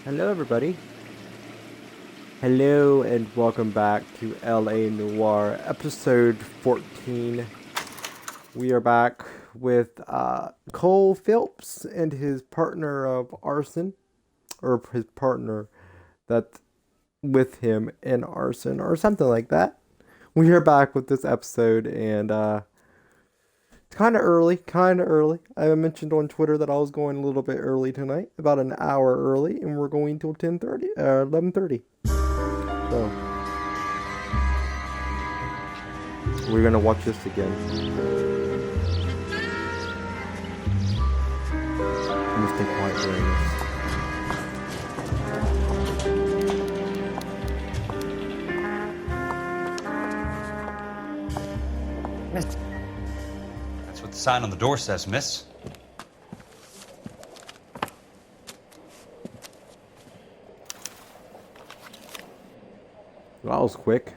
Hello, everybody. Hello, and welcome back to L.A Noire, episode 14. We are back with Cole Phelps and his partner of arson, or his partner that's with him in arson, or something like that. We are back with this episode, and it's kind of early, kind of early. I mentioned on Twitter that I was going a little bit early tonight, about an hour early, and we're going till 11:30. So, we're gonna watch this again. I'm gonna stay quiet during Miss. That's what the sign on the door says, miss. That was quick.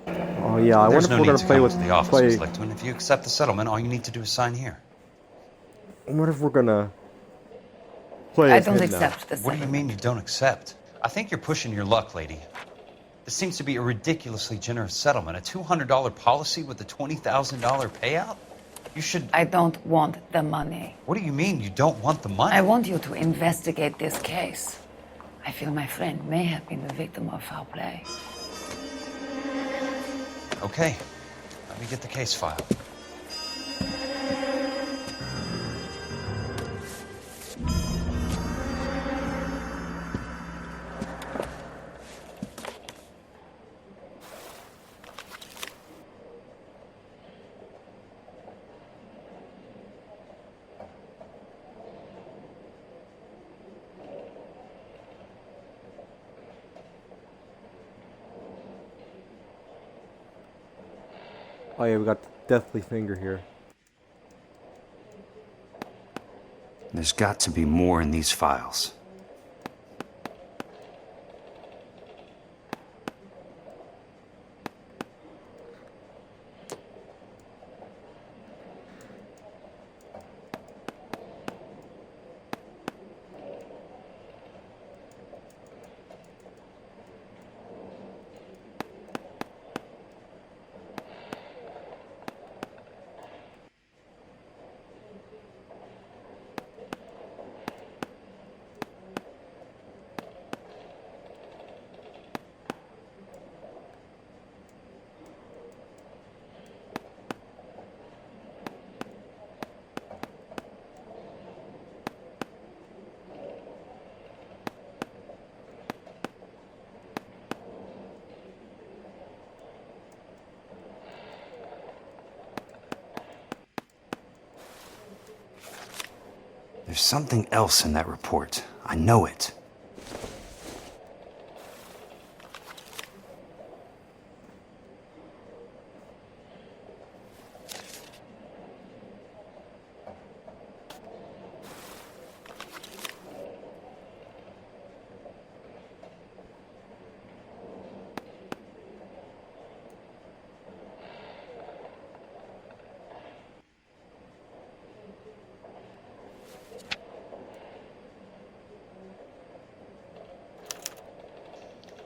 Oh yeah, I wonder There's if no we're need gonna to play come with to the office, play. Miss Lichtman. If you accept the settlement, all you need to do is sign here. I wonder if we're gonna play I as don't him now. accept the What do you mean you don't accept? I think you're pushing your luck, lady. This seems to be a ridiculously generous settlement. A $200 policy with a $20,000 payout? You should... I don't want the money. What do you mean you don't want the money? I want you to investigate this case. I feel my friend may have been the victim of foul play. Okay. Let me get the case file. Oh yeah, we got the deathly finger here. There's got to be more in these files. There's something else in that report. I know it.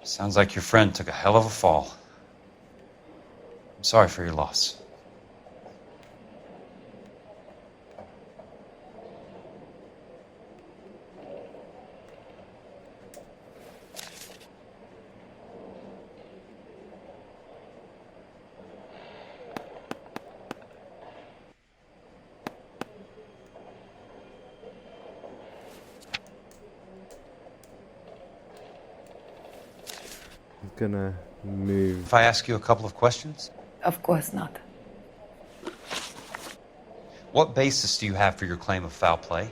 Sounds like your friend took a hell of a fall. I'm sorry for your loss. He's gonna move. If I ask you a couple of questions, Of course not. what basis do you have for your claim of foul play?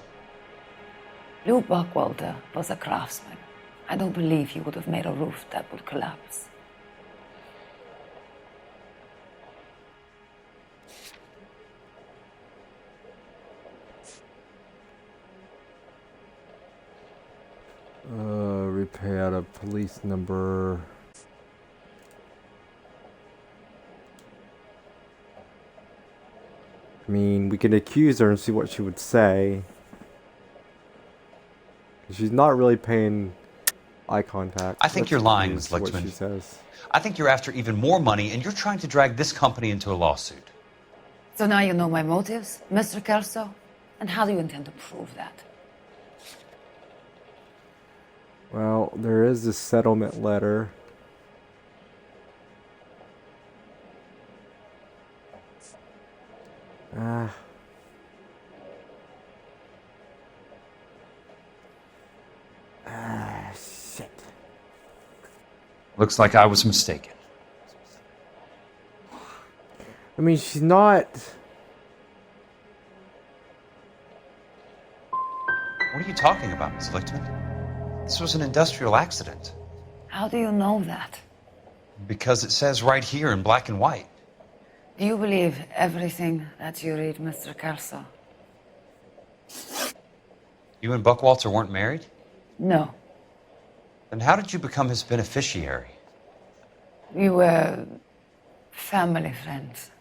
Lou Buckwalter was a craftsman. I don't believe he would have made a roof that would collapse. Repair out of police number. I mean, we can accuse her and see what she would say. She's not really paying eye contact. I think Let's you're lying, see Ms. what Lichtman. she says. I think you're after even more money, and you're trying to drag this company into a lawsuit. So now you know my motives, Mr. Kelso? And how do you intend to prove that? Well, there is this settlement letter. Ah. Shit. Looks like I was mistaken. I mean, she's not... What are you talking about, Ms. Lichtman? This was an industrial accident. How do you know that? Because it says right here in black and white. Do you believe everything that you read, Mr. Kelso? You and Buckwalter weren't married? No. Then how did you become his beneficiary? We were family friends.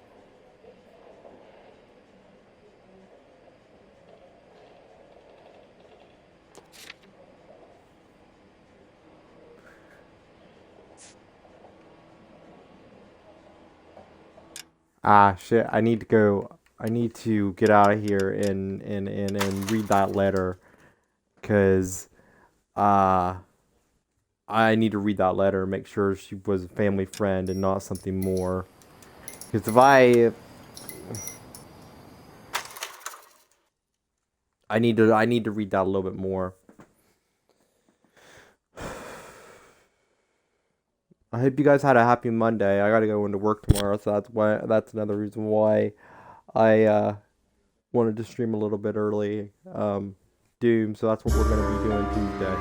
Ah, shit. I need to go. I need to get out of here and read that letter. Because, I need to read that letter and make sure she was a family friend and not something more. Because if I need to read that a little bit more. I hope you guys had a happy Monday. I gotta go into work tomorrow, so that's another reason why I wanted to stream a little bit early. Doom, so that's what we're gonna be doing Tuesday.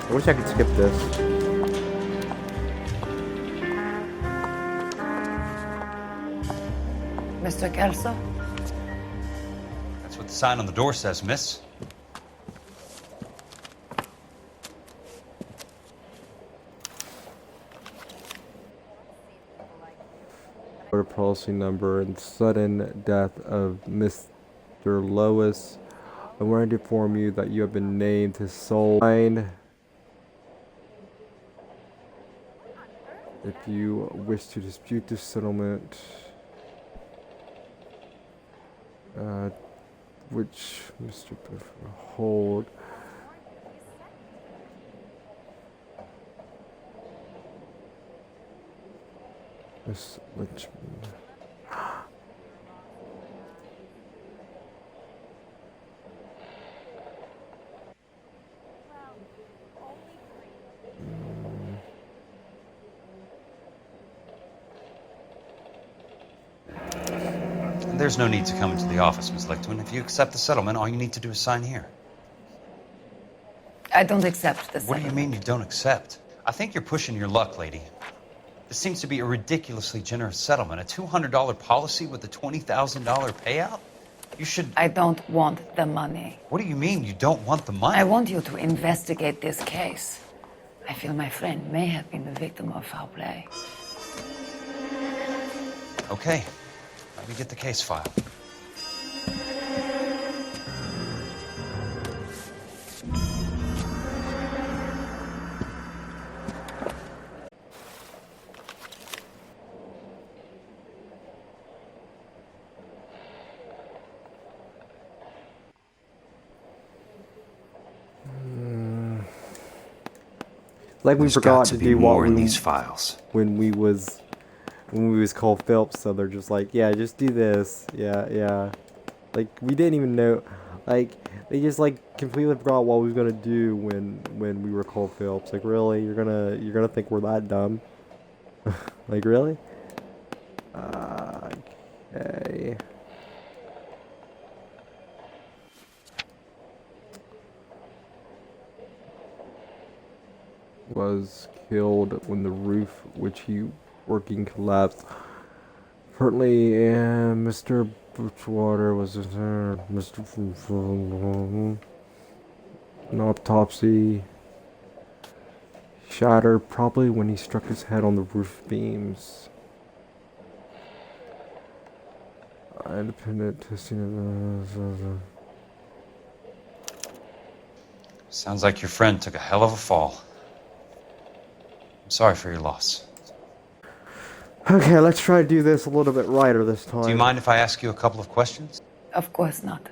I wish I could skip this. Mr. Kelso? That's what the sign on the door says, miss. Order policy number and sudden death of Mr. Lois. I wanted to inform you that you have been named his sole line. If you wish to dispute this settlement, which Mr. hold. Miss Lynchman. There's no need to come into the office, Ms. Lichtman. If you accept the settlement, all you need to do is sign here. I don't accept the What do you mean you don't accept? I think you're pushing your luck, lady. This seems to be a ridiculously generous settlement. A $200 policy with a $20,000 payout? You should... I don't want the money. What do you mean you don't want the money? I want you to investigate this case. I feel my friend may have been the victim of foul play. Okay. Let me get the case file. Like we There's forgot got to be do more what in we these files. when we was Cole Phelps, so they're just like, yeah, just do this. Yeah. Like we didn't even know, like they just like completely forgot what we was gonna do when we were Cole Phelps. Like really, you're gonna think we're that dumb? Like really? Okay. Was killed when the roof which he working collapsed. Currently, Mr. Bridgewater was Mr. An autopsy. Shattered probably when he struck his head on the roof beams. Independent testing. Sounds like your friend took a hell of a fall. I'm sorry for your loss. Okay, let's try to do this a little bit righter this time. Do you mind if I ask you a couple of questions? Of course not.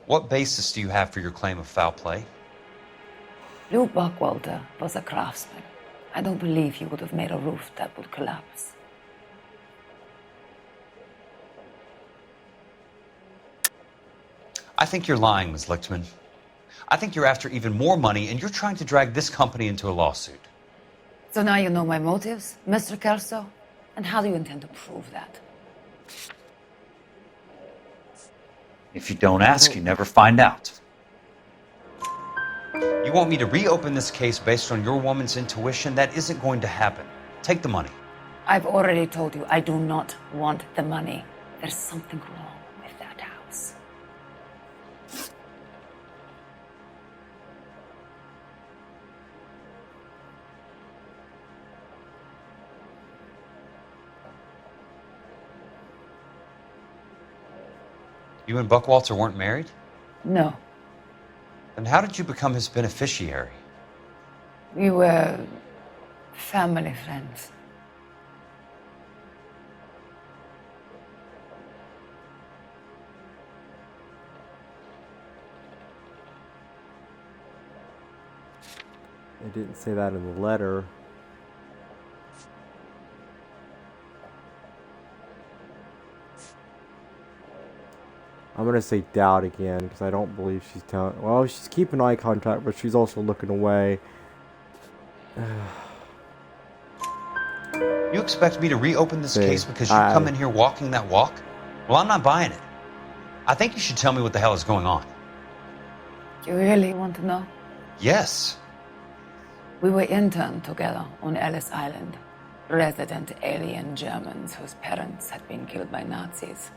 What basis do you have for your claim of foul play? Lou Buckwalter was a craftsman. I don't believe he would have made a roof that would collapse. I think you're lying, Ms. Lichtman. I think you're after even more money, and you're trying to drag this company into a lawsuit. So now you know my motives, Mr. Kelso? And how do you intend to prove that? If you don't ask, you never find out. You want me to reopen this case based on your woman's intuition? That isn't going to happen. Take the money. I've already told you I do not want the money. There's something wrong with that house. You and Buckwalter weren't married? No. Then how did you become his beneficiary? We were family friends. They didn't say that in the letter. I'm gonna say doubt again because I don't believe she's telling. Well, she's keeping eye contact, but she's also looking away. You expect me to reopen this case because you come in here walking that walk? Well, I'm not buying it. I think you should tell me what the hell is going on. You really want to know? Yes. We were interned together on Ellis Island. Resident alien Germans whose parents had been killed by Nazis.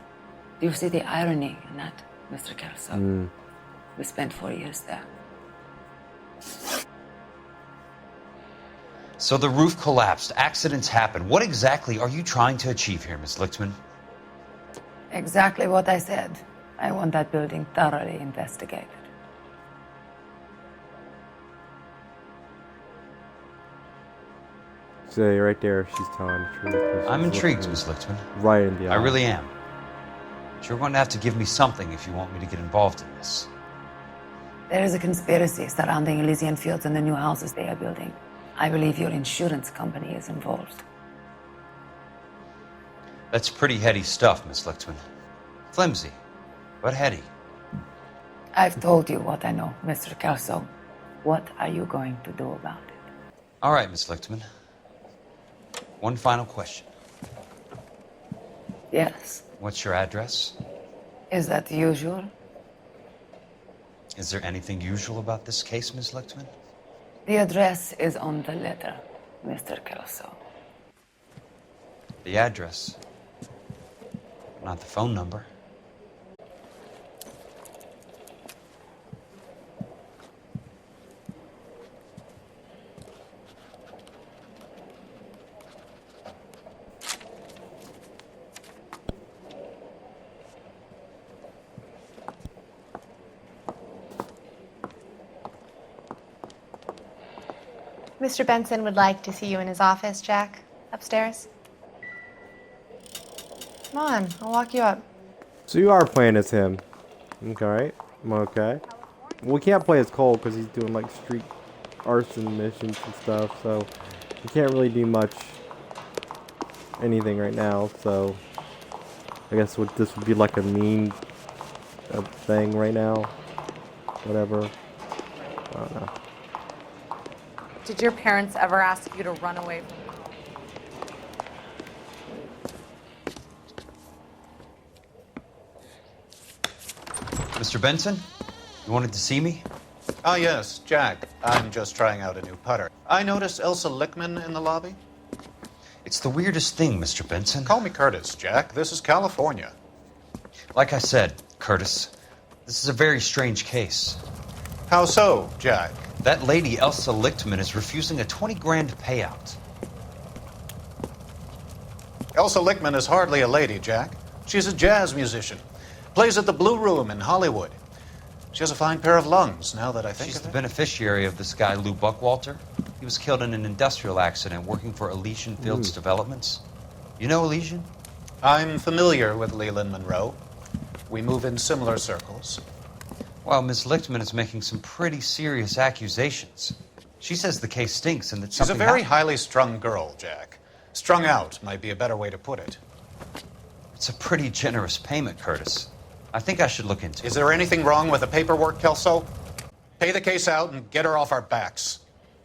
Do you see the irony in that, Mr. Kelso? We spent 4 years there. So the roof collapsed, accidents happen. What exactly are you trying to achieve here, Miss Lichtman? Exactly what I said. I want that building thoroughly investigated. Say right there, she's telling the truth. I'm intrigued, Miss Lichtman. Right in the eye. I really am. But you're going to have to give me something if you want me to get involved in this. There is a conspiracy surrounding Elysian Fields and the new houses they are building. I believe your insurance company is involved. That's pretty heady stuff, Miss Lichtman. Flimsy, but heady. I've told you what I know, Mr. Kelso. What are you going to do about it? All right, Miss Lichtman. One final question. Yes. What's your address? Is that usual? Is there anything usual about this case, Miss Lichtman? The address is on the letter, Mr. Kelso. The address, not the phone number. Mr. Benson would like to see you in his office, Jack. Upstairs. Come on, I'll walk you up. So you are playing as him. Okay, right? Okay. We can't play as Cole because he's doing like street arson missions and stuff, so we can't really do much anything right now, so I guess this would be like a mean thing right now. Whatever. I don't know. Did your parents ever ask you to run away from Mr. Benson, you wanted to see me? Ah, yes, Jack. I'm just trying out a new putter. I noticed Elsa Lichtman in the lobby. It's the weirdest thing, Mr. Benson. Call me Curtis, Jack. This is California. Like I said, Curtis, This is a very strange case. How so, Jack? That lady, Elsa Lichtman, is refusing a 20 grand payout. Elsa Lichtman is hardly a lady, Jack. She's a jazz musician. Plays at the Blue Room in Hollywood. She has a fine pair of lungs, now that I think She's of the it. beneficiary of this guy, Lou Buckwalter. He was killed in an industrial accident working for Elysian Fields Developments. You know Elysian? I'm familiar with Leland Monroe. We move in similar circles. Well, Miss Lichtman is making some pretty serious accusations. She says the case stinks and that She's a something very happened. highly strung girl, Jack. Strung out might be a better way to put it. It's a pretty generous payment, Curtis. I think I should look into it. Is there anything wrong with the paperwork, Kelso? Pay the case out and get her off our backs.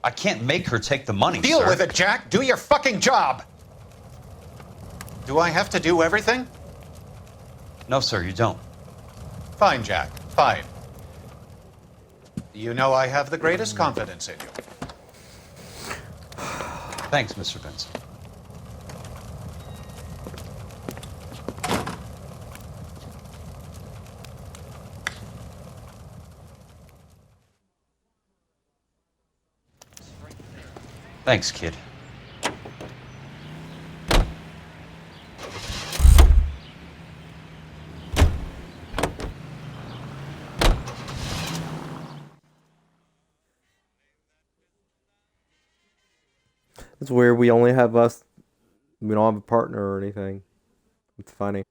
I can't make her take the money, Deal sir. with it, Jack. Do your fucking job. Do I have to do everything? No, sir, you don't. Fine, Jack. Fine. You know I have the greatest confidence in you. Thanks, Mr. Benson. Thanks, kid. It's weird. We only have us. We don't have a partner or anything. It's funny.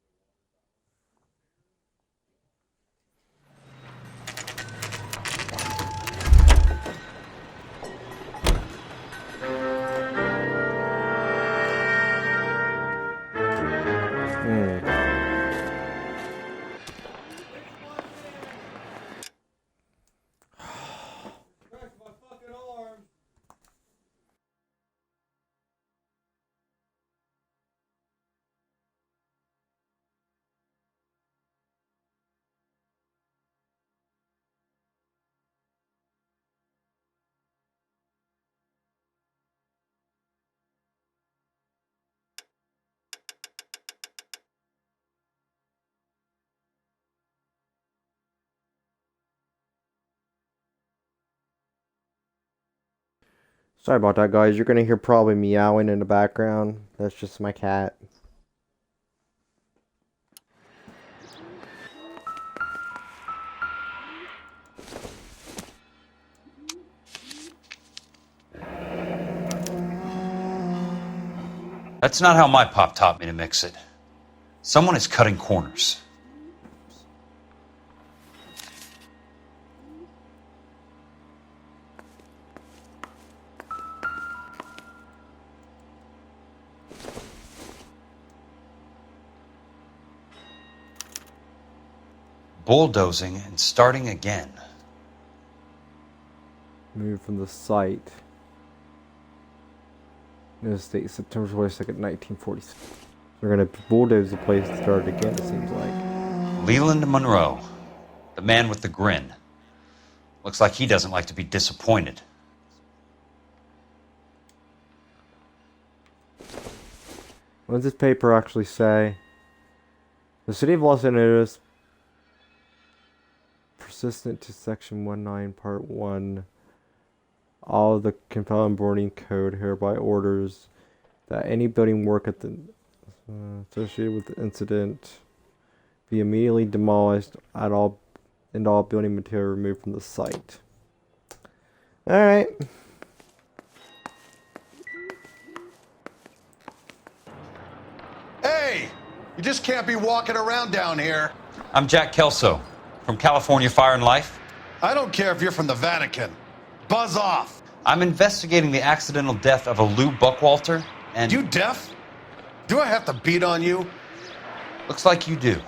Sorry about that, guys. You're gonna hear probably meowing in the background. That's just my cat. That's not how my pop taught me to mix it. Someone is cutting corners. Bulldozing and starting again. Moved from the site. United States, September 22nd, 1946. They're gonna bulldoze the place and start it again, it seems like. Leland Monroe, the man with the grin. Looks like he doesn't like to be disappointed. What does this paper actually say? The City of Los Angeles, persistent to Section 19, Part 1, all of the compelling boarding code hereby orders that any building work at the associated with the incident be immediately demolished and all building material removed from the site. Alright. Hey! You just can't be walking around down here. I'm Jack Kelso, from California Fire and Life. I don't care if you're from the Vatican. Buzz off! I'm investigating the accidental death of a Lou Buckwalter, and... You deaf? Do I have to beat on you? Looks like you do.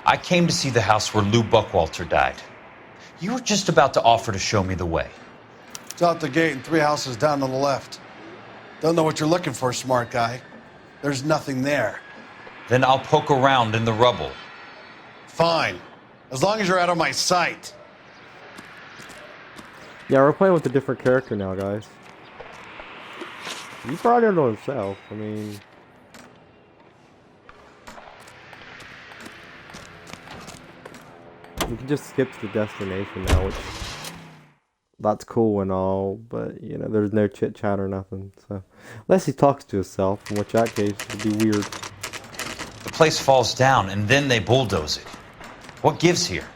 I came to see the house where Lou Buckwalter died. You were just about to offer to show me the way. It's out the gate and 3 houses down on the left. Don't know what you're looking for, smart guy. There's nothing there. Then I'll poke around in the rubble. Fine. As long as you're out of my sight. Yeah, we're playing with a different character now, guys. He brought it on himself. I mean... You can just skip to the destination now, which that's cool and all, but you know, there's no chit chat or nothing. So unless he talks to himself, in which that case would be weird. The place falls down and then they bulldoze it. What gives here?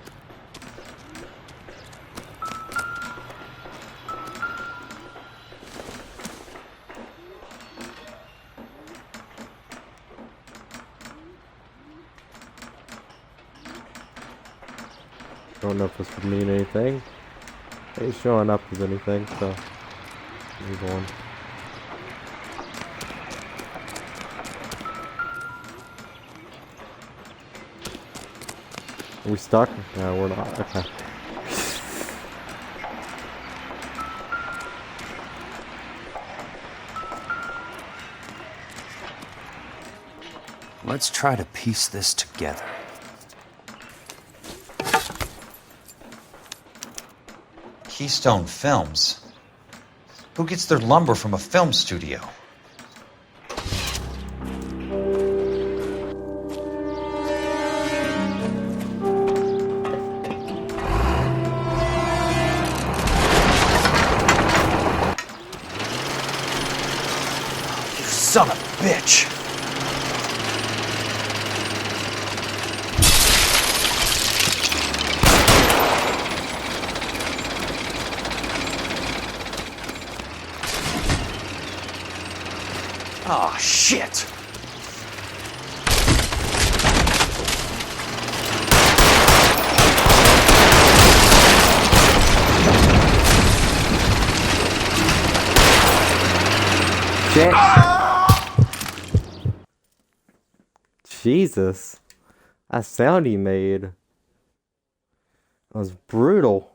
Don't know if this would mean anything. Ain't showing up as anything, so move on. Are we stuck? No, we're not. Okay. Let's try to piece this together. Keystone Films? Who gets their lumber from a film studio? You son of a bitch! Ah, shit! Shit! Jesus. That sound he made was brutal.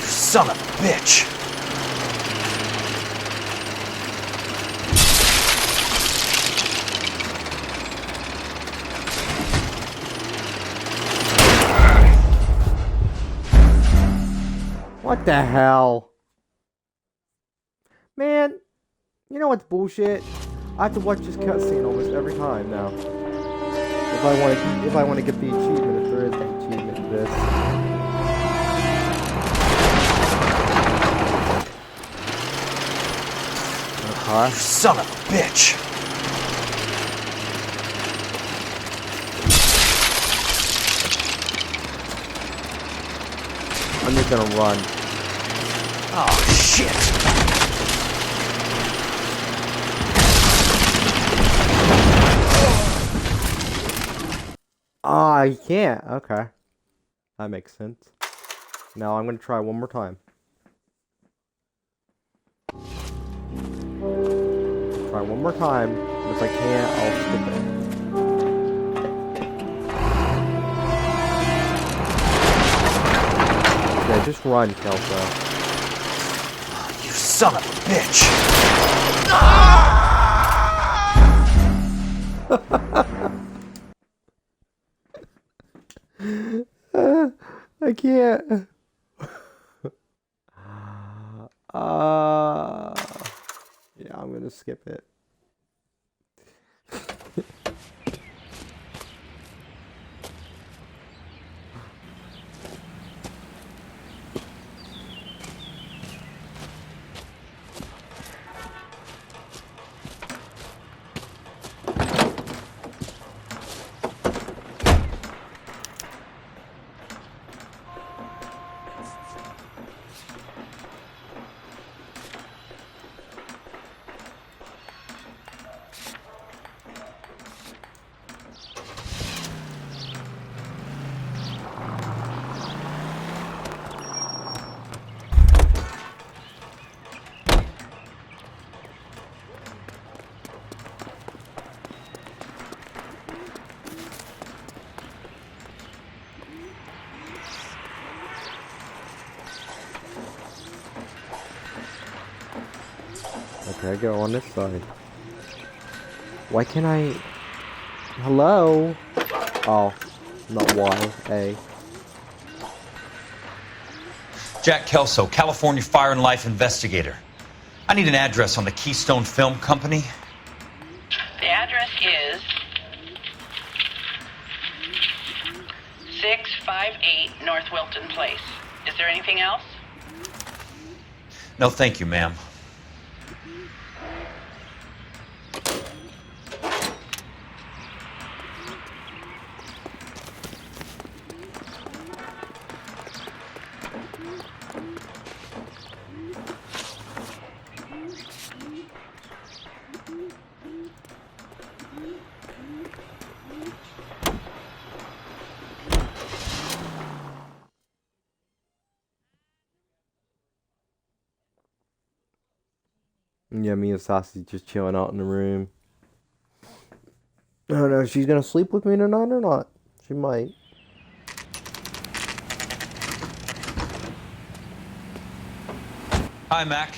Son of a bitch! What the hell? Man, you know what's bullshit? I have to watch this cutscene almost every time now. If I want to get the achievement, if there is an achievement to this. You son of a bitch! I'm just gonna run. Oh, shit! Ah, you can't. Okay. That makes sense. Now I'm gonna try one more time. Try one more time, and if I can't, I'll skip it. Yeah, just run, Kelso. You son of a bitch! I can't. Yeah, I'm gonna skip it. Okay, I go on this side. Why can't I... Hello? Oh, not Y, A. Jack Kelso, California Fire and Life investigator. I need an address on the Keystone Film Company. The address is 658 North Wilton Place. Is there anything else? No, thank you, ma'am. Yeah, me and Sassy just chilling out in the room. I don't know if she's gonna sleep with me tonight or not. She might. Hi, Mac.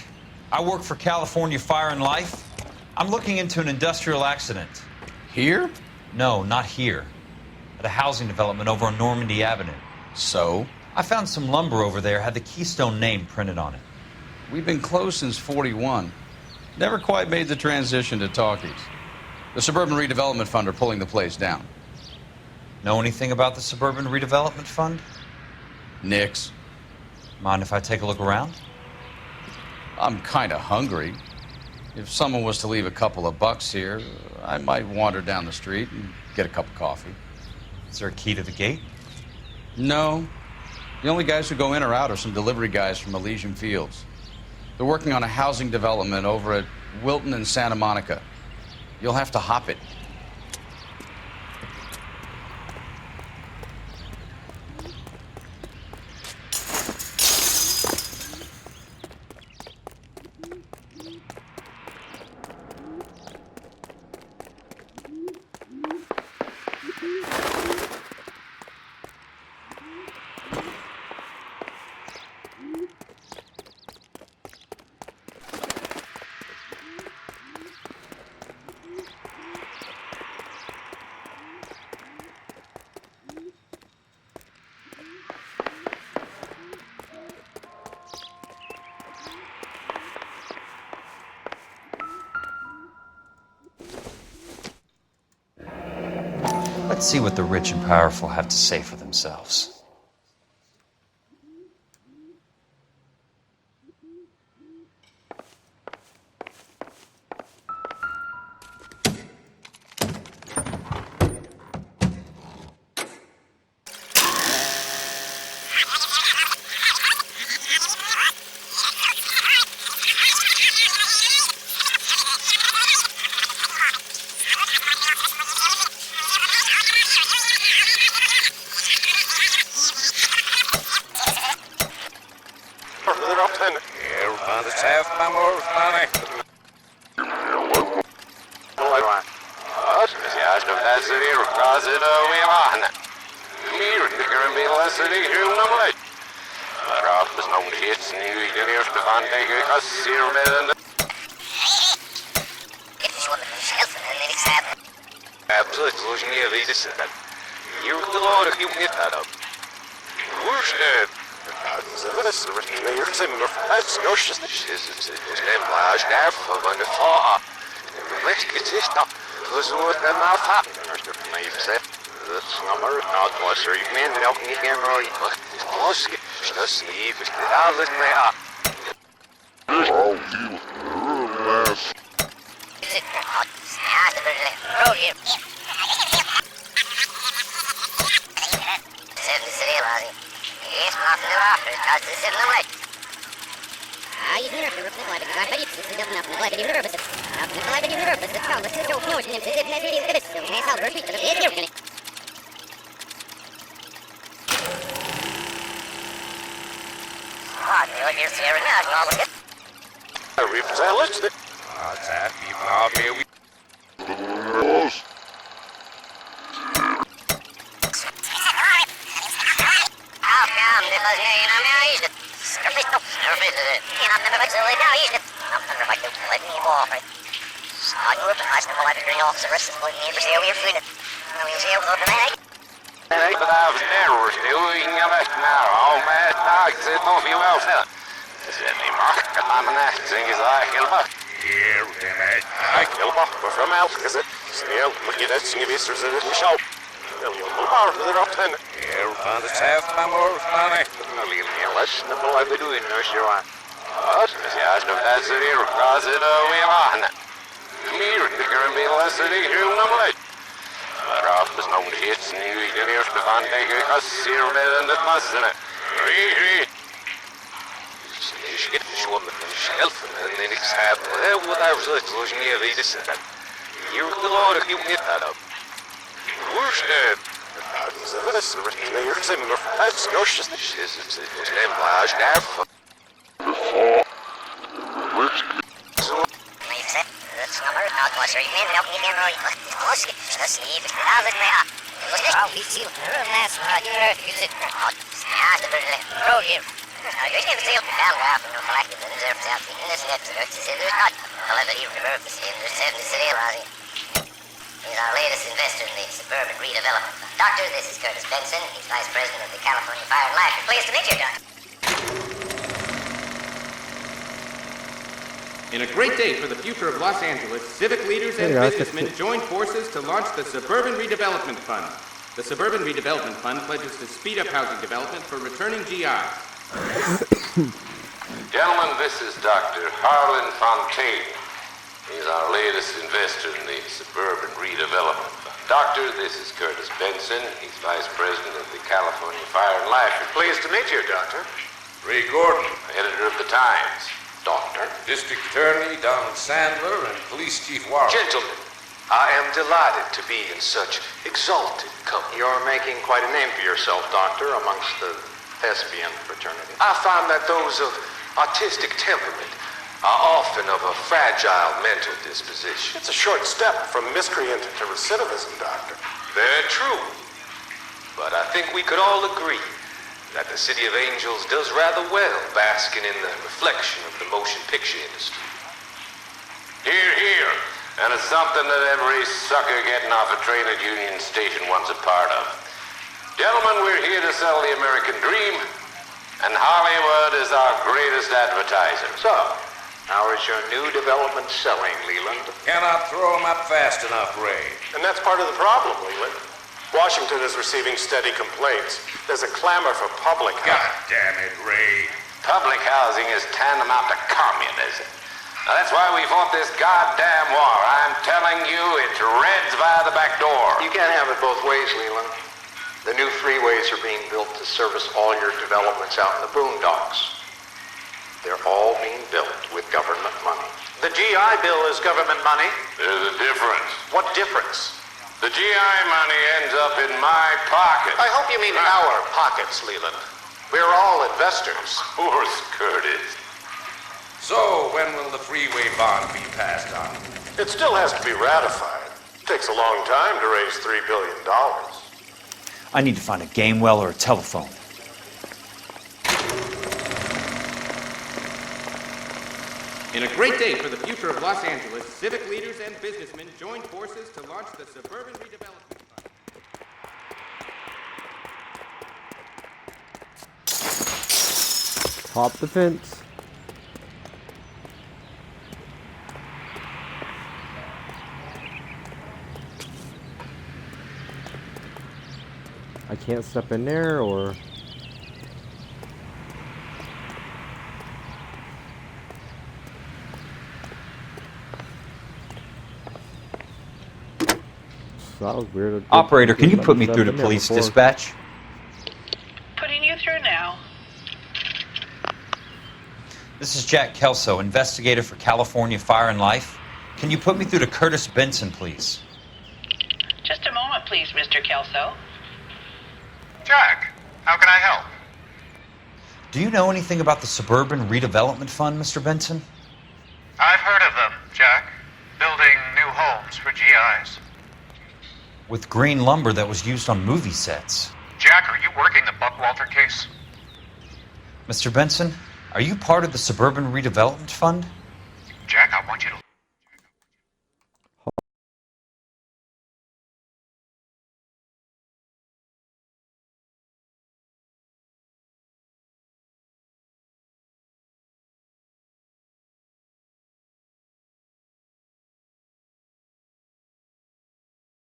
I work for California Fire and Life. I'm looking into an industrial accident. Here? No, not here. At a housing development over on Normandy Avenue. So? I found some lumber over there, had the Keystone name printed on it. We've been closed since 41. Never quite made the transition to talkies. The Suburban Redevelopment Fund are pulling the place down. Know anything about the Suburban Redevelopment Fund? Nix. Mind if I take a look around? I'm kind of hungry. If someone was to leave a couple of bucks here, I might wander down the street and get a cup of coffee. Is there a key to the gate? No. The only guys who go in or out are some delivery guys from Elysian Fields. They're working on a housing development over at Wilton and Santa Monica. You'll have to hop it. Let's see what the rich and powerful have to say for themselves. He's our latest investor in the suburban redevelopment. Doctor, this is Curtis Benson. He's vice president of the California Fire and Life. Pleased to meet you, Doctor. In a great day for the future of Los Angeles, civic leaders and businessmen joined forces to launch the Suburban Redevelopment Fund. The Suburban Redevelopment Fund pledges to speed up housing development for returning GIs. Gentlemen, this is Dr. Harlan Fontaine. He's our latest investor in the Suburban Redevelopment Fund. Doctor, this is Curtis Benson. He's vice president of the California Fire and Life. Pleased to meet you, Doctor. Ray Gordon, editor of the Times. Doctor. District Attorney Donald Sandler and Police Chief Warren. Gentlemen, I am delighted to be in such exalted company. You're making quite a name for yourself, Doctor, amongst the thespian fraternity. I find that those of artistic temperament are often of a fragile mental disposition. It's a short step from miscreant to recidivism, Doctor. Very true. But I think we could all agree that the City of Angels does rather well basking in the reflection of the motion picture industry. Hear, hear. And it's something that every sucker getting off a train at Union Station wants a part of. Gentlemen, we're here to sell the American dream, and Hollywood is our greatest advertiser. So, how is your new development selling, Leland? Cannot throw them up fast enough, Ray. And that's part of the problem, Leland. Washington is receiving steady complaints. There's a clamor for public housing. God damn it, Ray. Public housing is tantamount to communism. Now, that's why we fought this goddamn war. I'm telling you, it's Reds via the back door. You can't have it both ways, Leland. The new freeways are being built to service all your developments out in the boondocks. They're all being built with government money. The GI Bill is government money? There's a difference. What difference? The GI money ends up in my pocket. I hope you mean our pockets, Leland. We're all investors. Of course, Curtis. So, when will the freeway bond be passed on? It still has to be ratified. It takes a long time to raise $3 billion. I need to find a game well or a telephone. In a great day for the future of Los Angeles, civic leaders and businessmen joined forces to launch the Suburban Redevelopment Fund. Hop the fence. I can't step in there, or... That was weird. Operator, can you put me through to police dispatch? Putting you through now. This is Jack Kelso, investigator for California Fire and Life. Can you put me through to Curtis Benson, please? Just a moment, please, Mr. Kelso. Jack, how can I help? Do you know anything about the Suburban Redevelopment Fund, Mr. Benson? I've heard of them, Jack. Building new homes for GIs. With green lumber that was used on movie sets. Jack, are you working the Buckwalter case? Mr. Benson, are you part of the Suburban Redevelopment Fund? Jack, I want you to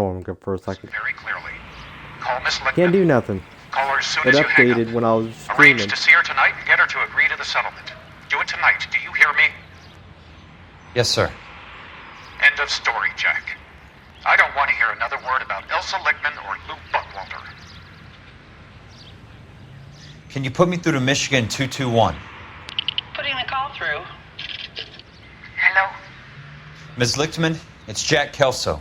Hold on, go for a second. Very clearly. Call Miss Lickman. Can't do nothing. Call her as soon It as you hang up. updated when I was Arrange streaming. to see her tonight and get her to agree to the settlement. Do it tonight. Do you hear me? Yes, sir. End of story, Jack. I don't want to hear another word about Elsa Lickman or Lou Buckwalter. Can you put me through to Michigan 221? Putting the call through. Hello? Ms. Lichtman, it's Jack Kelso.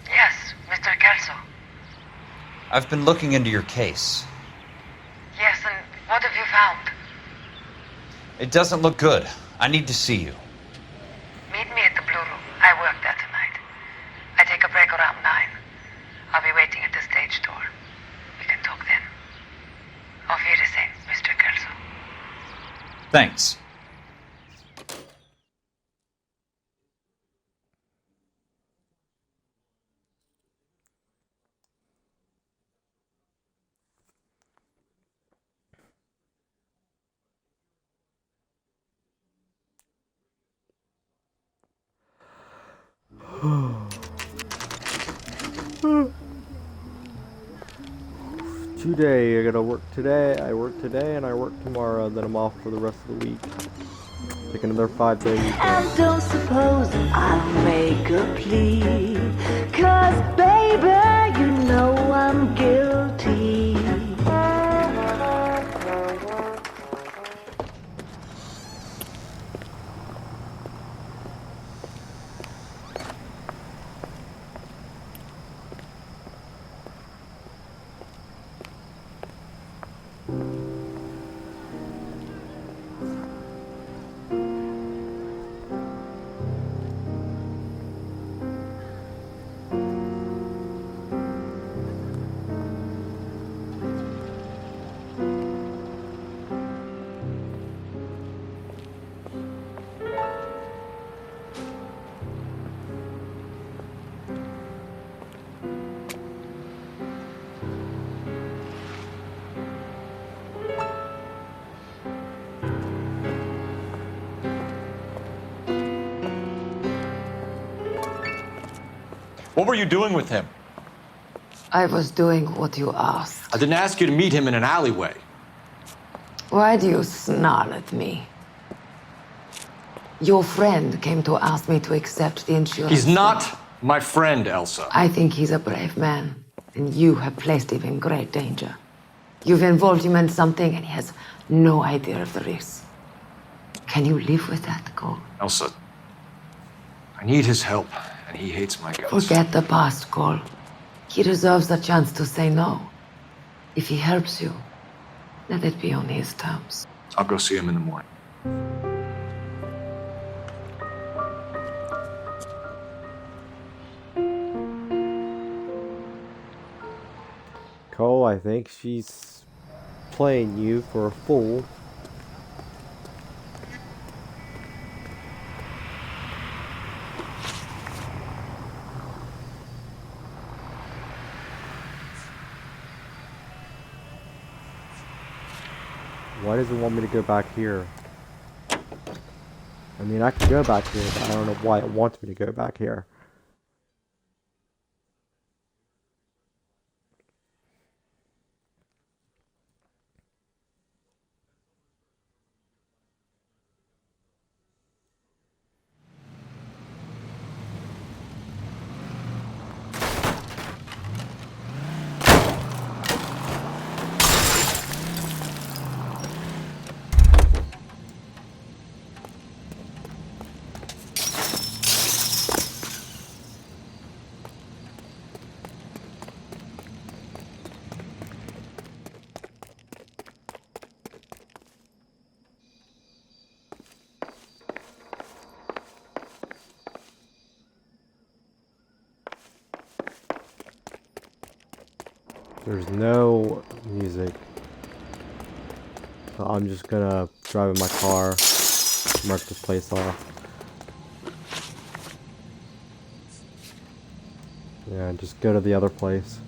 Yes, Mr. Kelso. I've been looking into your case. Yes, and what have you found? It doesn't look good. I need to see you. Meet me at the Blue Room. I work there tonight. I take a break around 9. I'll be waiting at the stage door. We can talk then. Auf Wiedersehen, Mr. Kelso. Thanks. Today, I gotta work today, I work today, and I work tomorrow, then I'm off for the rest of the week. Take another 5 days. And don't suppose I'll make a plea, 'cause baby, you know I'm guilty. What were you doing with him? I was doing what you asked. I didn't ask you to meet him in an alleyway. Why do you snarl at me? Your friend came to ask me to accept the insurance. He's not my friend, Elsa. I think he's a brave man, and you have placed him in great danger. You've involved him in something, and he has no idea of the risk. Can you live with that, Cole? Elsa, I need his help, and he hates my guts. Forget the past, Cole. He deserves a chance to say no. If he helps you, let it be on his terms. I'll go see him in the morning. Cole, I think she's playing you for a fool. Why does it want me to go back here? I mean, I can go back here, but I don't know why it wants me to go back here. There's no music. So I'm just gonna drive in my car, mark this place off. Yeah, just go to the other place.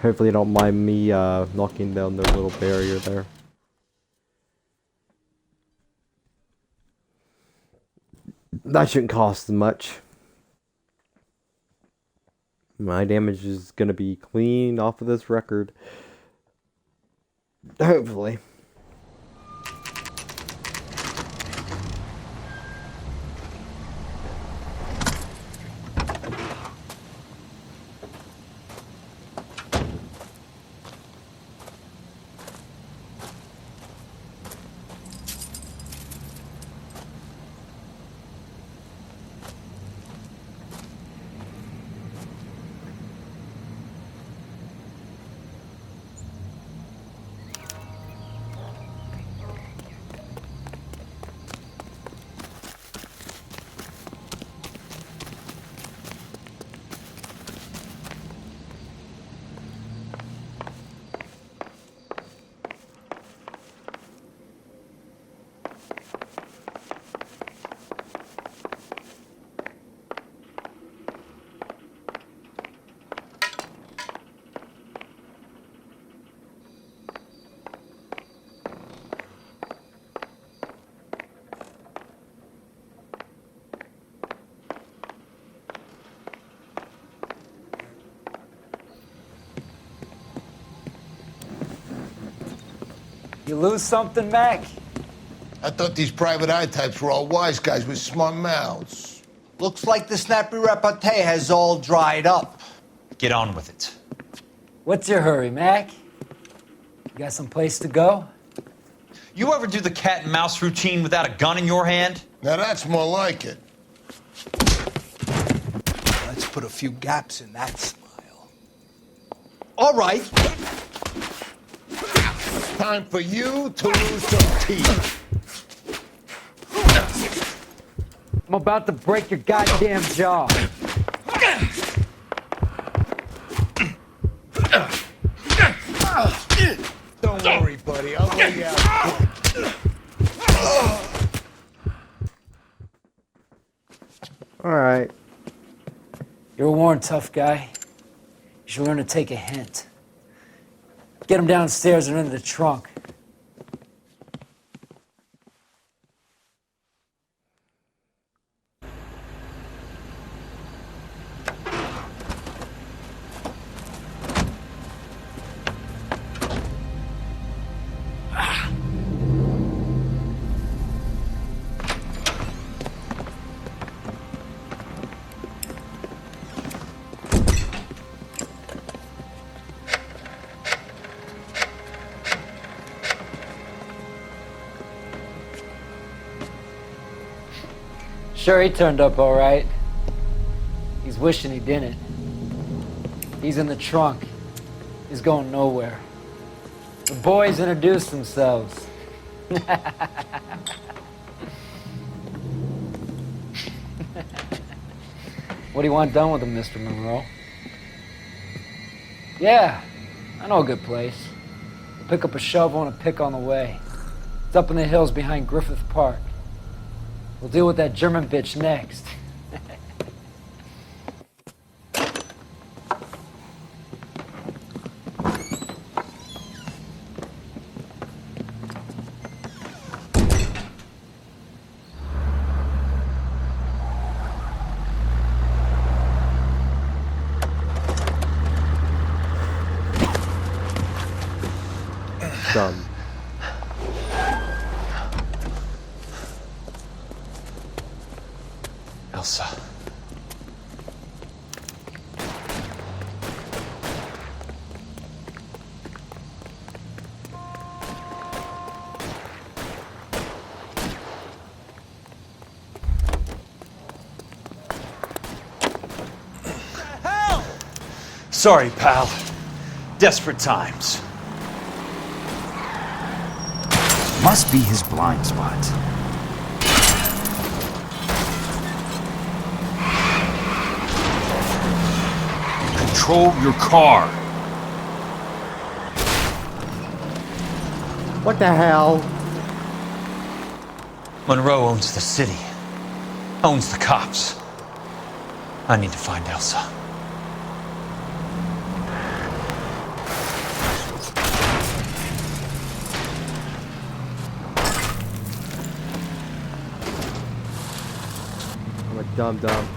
Hopefully you don't mind me knocking down their little barrier there. That shouldn't cost much. My damage is going to be clean off of this record. Hopefully. You lose something, Mac? I thought these private eye types were all wise guys with smart mouths. Looks like the snappy repartee has all dried up. Get on with it. What's your hurry, Mac? You got some place to go? You ever do the cat and mouse routine without a gun in your hand? Now that's more like it. Let's put a few gaps in that smile. All right. Time for you to lose some teeth. I'm about to break your goddamn jaw. Don't worry, buddy. I'll lay you out. Alright. You're a worn, tough guy. You should learn to take a hint. Get him downstairs and into the trunk. Sure, he turned up all right. He's wishing he didn't. He's in the trunk. He's going nowhere. The boys introduced themselves. What do you want done with him, Mr. Monroe? Yeah, I know a good place. We'll pick up a shovel and a pick on the way. It's up in the hills behind Griffith Park. We'll deal with that German bitch next. Done. Elsa. Sorry, pal. Desperate times. Must be his blind spot. Control your car. What the hell? Monroe owns the city. Owns the cops. I need to find Elsa. I'm a dumb.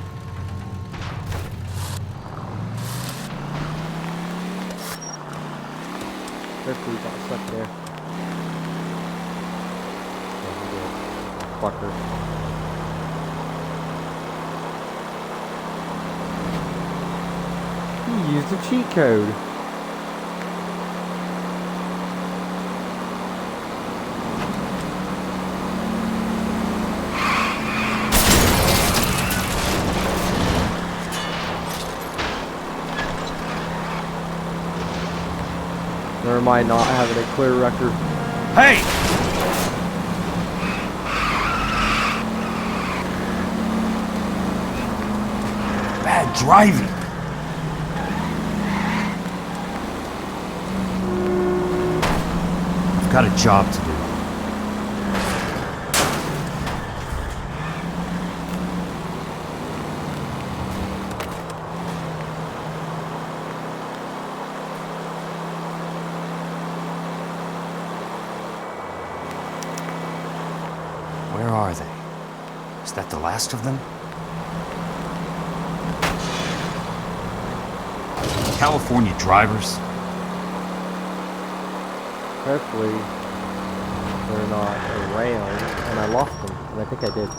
Hopefully he got stuck there. Oh, he did. Fucker. He used a cheat code. Never mind not having a clear record. Hey! Bad driving. I've got a job to do. Where are they? Is that the last of them? California drivers? Hopefully they're not around, and I lost them, and I think I did.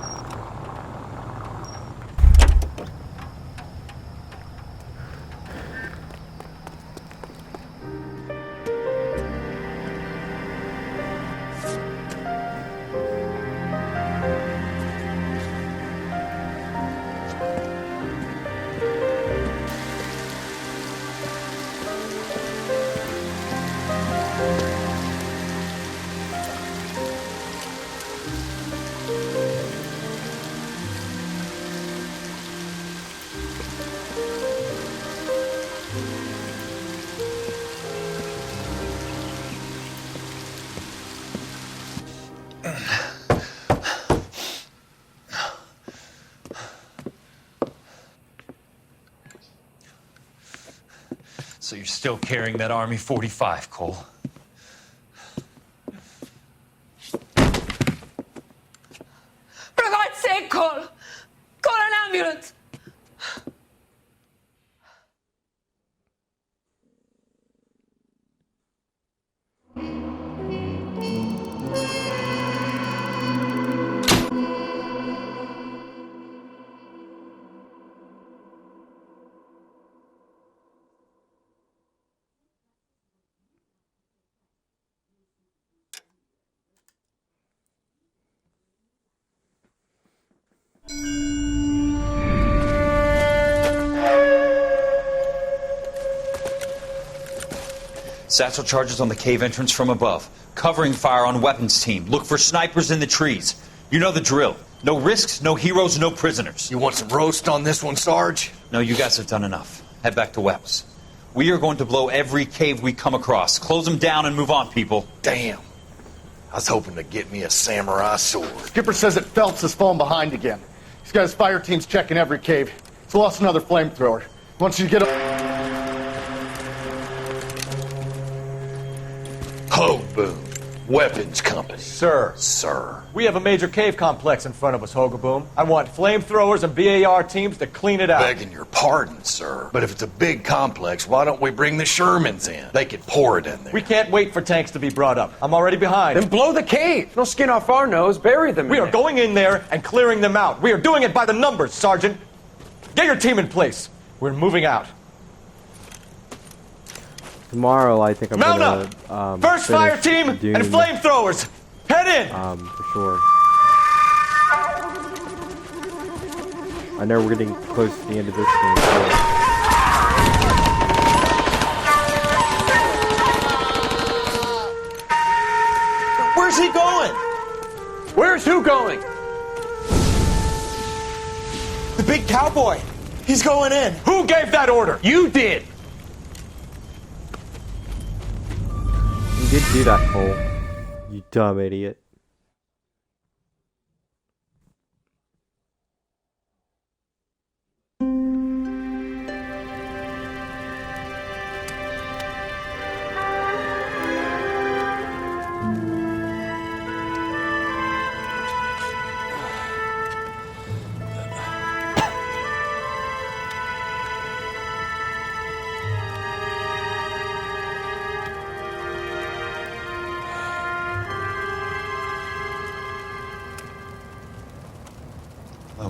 So you're still carrying that Army 45, Cole? For God's sake, Cole! Call an ambulance! Satchel charges on the cave entrance from above. Covering fire on weapons team. Look for snipers in the trees. You know the drill. No risks, no heroes, no prisoners. You want some roast on this one, Sarge? No, you guys have done enough. Head back to Webb's. We are going to blow every cave we come across. Close them down and move on, people. Damn. I was hoping to get me a samurai sword. Skipper says that Phelps has fallen behind again. He's got his fire teams checking every cave. He's lost another flamethrower. Once you get a... Hogaboom. Weapons Company. Sir. Sir. We have a major cave complex in front of us, Hogaboom. I want flamethrowers and BAR teams to clean it out. Begging your pardon, sir. But if it's a big complex, why don't we bring the Shermans in? They could pour it in there. We can't wait for tanks to be brought up. I'm already behind. Then blow the cave. No skin off our nose. Bury them in We are going in there and clearing them out. We are doing it by the numbers, Sergeant. Get your team in place. We're moving out. Tomorrow, I think I'm Mount gonna up! First fire team Dune, and flamethrowers! Head in! For sure. I know we're getting close to the end of this game. Where's he going? Where's who going? The big cowboy. He's going in. Who gave that order? You did. You did do that, Cole. You dumb idiot.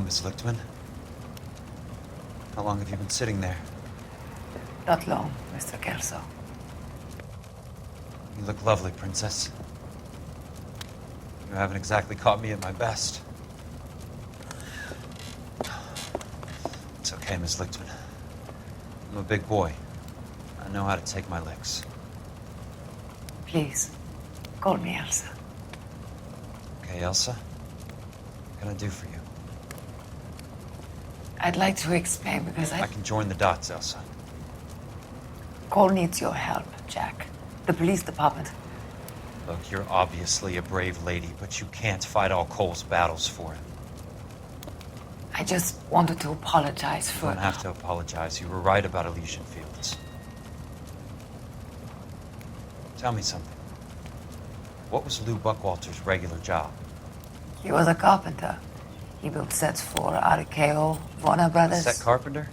Miss Lichtman. How long have you been sitting there? Not long, Mr. Kelso. You look lovely, Princess. You haven't exactly caught me at my best. It's okay, Miss Lichtman. I'm a big boy. I know how to take my licks. Please, call me Elsa. Okay, Elsa? What can I do for you? I'd like to explain because I can join the dots, Elsa. Cole needs your help, Jack. The police department. Look, you're obviously a brave lady, but you can't fight all Cole's battles for him. I just wanted to apologize for... You don't have to apologize. You were right about Elysian Fields. Tell me something. What was Lou Buckwalter's regular job? He was a carpenter. He built sets for RKO, Warner Brothers. Set carpenter?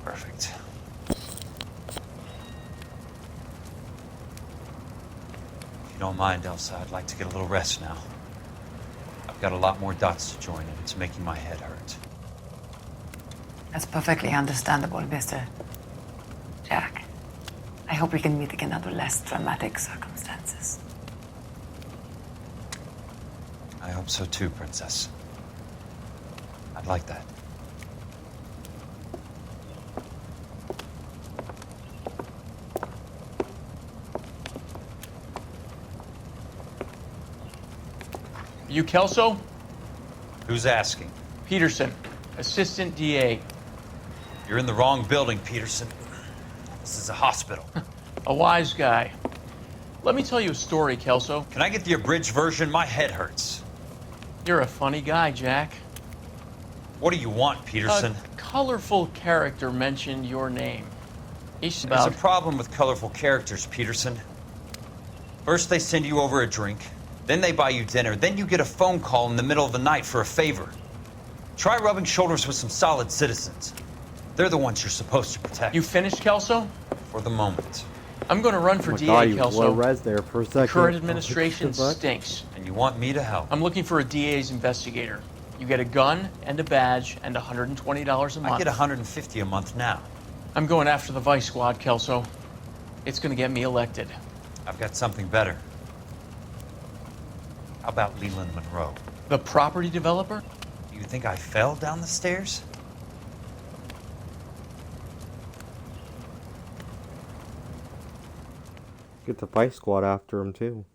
Perfect. If you don't mind, Elsa, I'd like to get a little rest now. I've got a lot more dots to join, and it's making my head hurt. That's perfectly understandable, Mr. Jack. I hope we can meet again under less dramatic circumstances. I hope so too, Princess. I'd like that. You Kelso? Who's asking? Peterson, Assistant DA. You're in the wrong building, Peterson. This is a hospital. A wise guy. Let me tell you a story, Kelso. Can I get the abridged version? My head hurts. You're a funny guy, Jack. What do you want, Peterson? A colorful character mentioned your name. There's a problem with colorful characters, Peterson. First they send you over a drink, then they buy you dinner, then you get a phone call in the middle of the night for a favor. Try rubbing shoulders with some solid citizens. They're the ones you're supposed to protect. You finished, Kelso? For the moment. I'm going to run for DA, Kelso. There for a second. Current administration stinks. And you want me to help? I'm looking for a DA's investigator. You get a gun and a badge and $120 a month. I get $150 a month now. I'm going after the Vice Squad, Kelso. It's going to get me elected. I've got something better. How about Leland Monroe? The property developer? You think I fell down the stairs? Get the Vice Squad after him, too.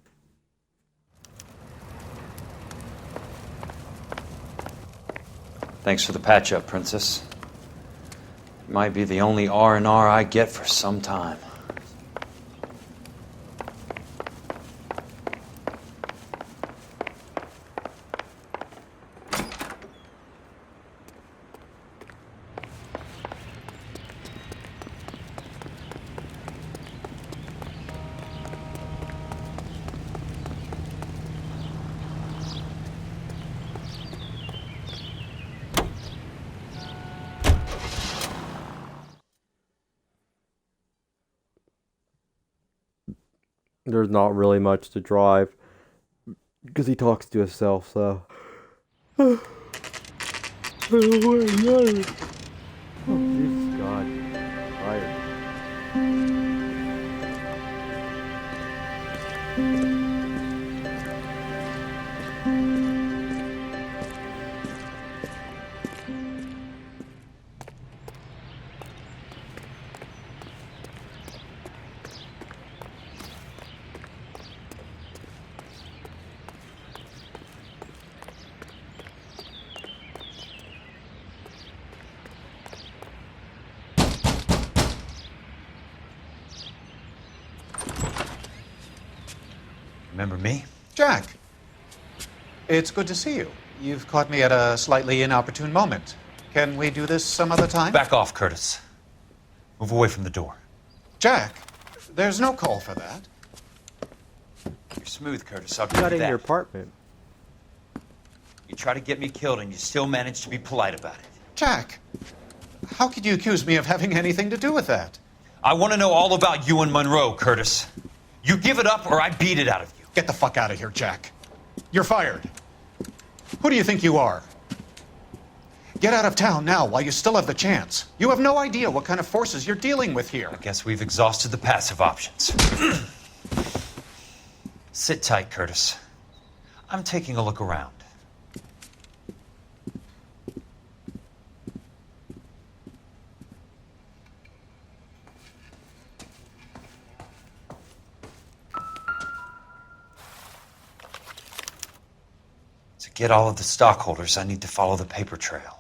Thanks for the patch-up, Princess. It might be the only R&R I get for some time. There's not really much to drive because he talks to himself, so. Oh, Jesus God. Tired. Remember me? Jack, it's good to see you. You've caught me at a slightly inopportune moment. Can we do this some other time? Back off, Curtis. Move away from the door. Jack, there's no call for that. You're smooth, Curtis. I'll You give got you in that. your apartment. You try to get me killed and you still manage to be polite about it. Jack, how could you accuse me of having anything to do with that? I want to know all about you and Monroe, Curtis. You give it up or I beat it out of you. Get the fuck out of here, Jack. You're fired. Who do you think you are? Get out of town now while you still have the chance. You have no idea what kind of forces you're dealing with here. I guess we've exhausted the passive options. Sit tight, Curtis. I'm taking a look around. To get all of the stockholders, I need to follow the paper trail.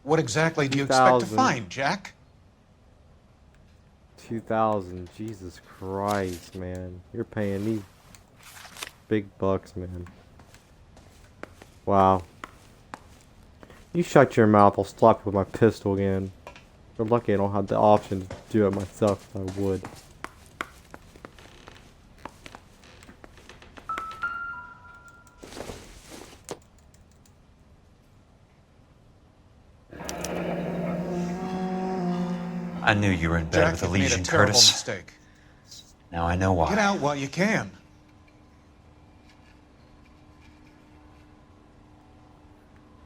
What exactly do you expect to find, Jack? 2,000. Jesus Christ, man. You're paying these big bucks, man. Wow. You shut your mouth, I'll slap you with my pistol again. You're lucky I don't have the option to do it myself if I would. I knew you were in bed Jack, with you've Elysian, made a terrible Curtis. mistake. Now I know why. Get out while you can.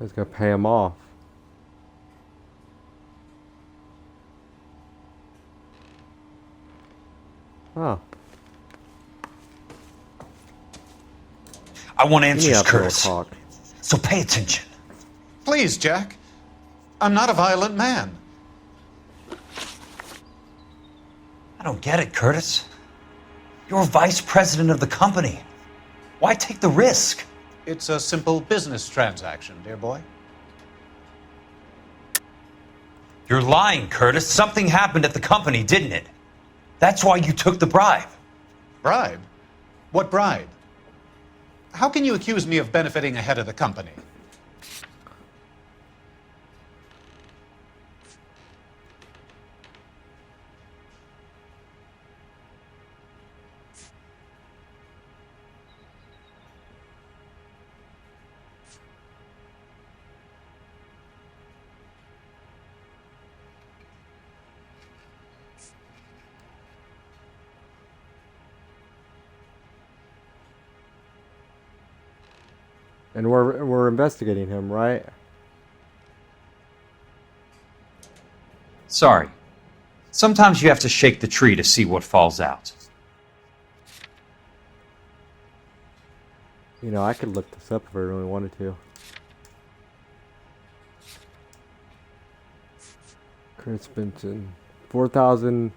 I was gonna pay him off. Oh. I want answers, Yeah, Curtis. talk. So pay attention. Please, Jack. I'm not a violent man. I don't get it, Curtis. You're vice president of the company. Why take the risk? It's a simple business transaction, dear boy. You're lying, Curtis. Something happened at the company, didn't it? That's why you took the bribe. Bribe? What bribe? How can you accuse me of benefiting ahead of the company? And we're investigating him, right? Sorry. Sometimes you have to shake the tree to see what falls out. You know, I could look this up if I really wanted to. Curtis Benson. 4,000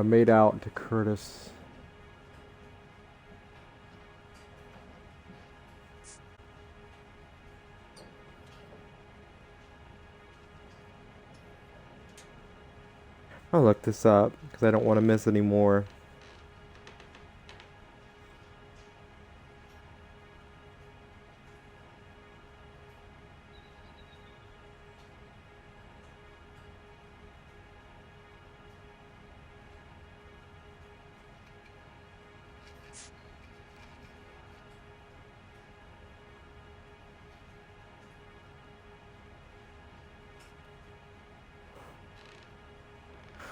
made out to Curtis. I'll look this up because I don't want to miss any more.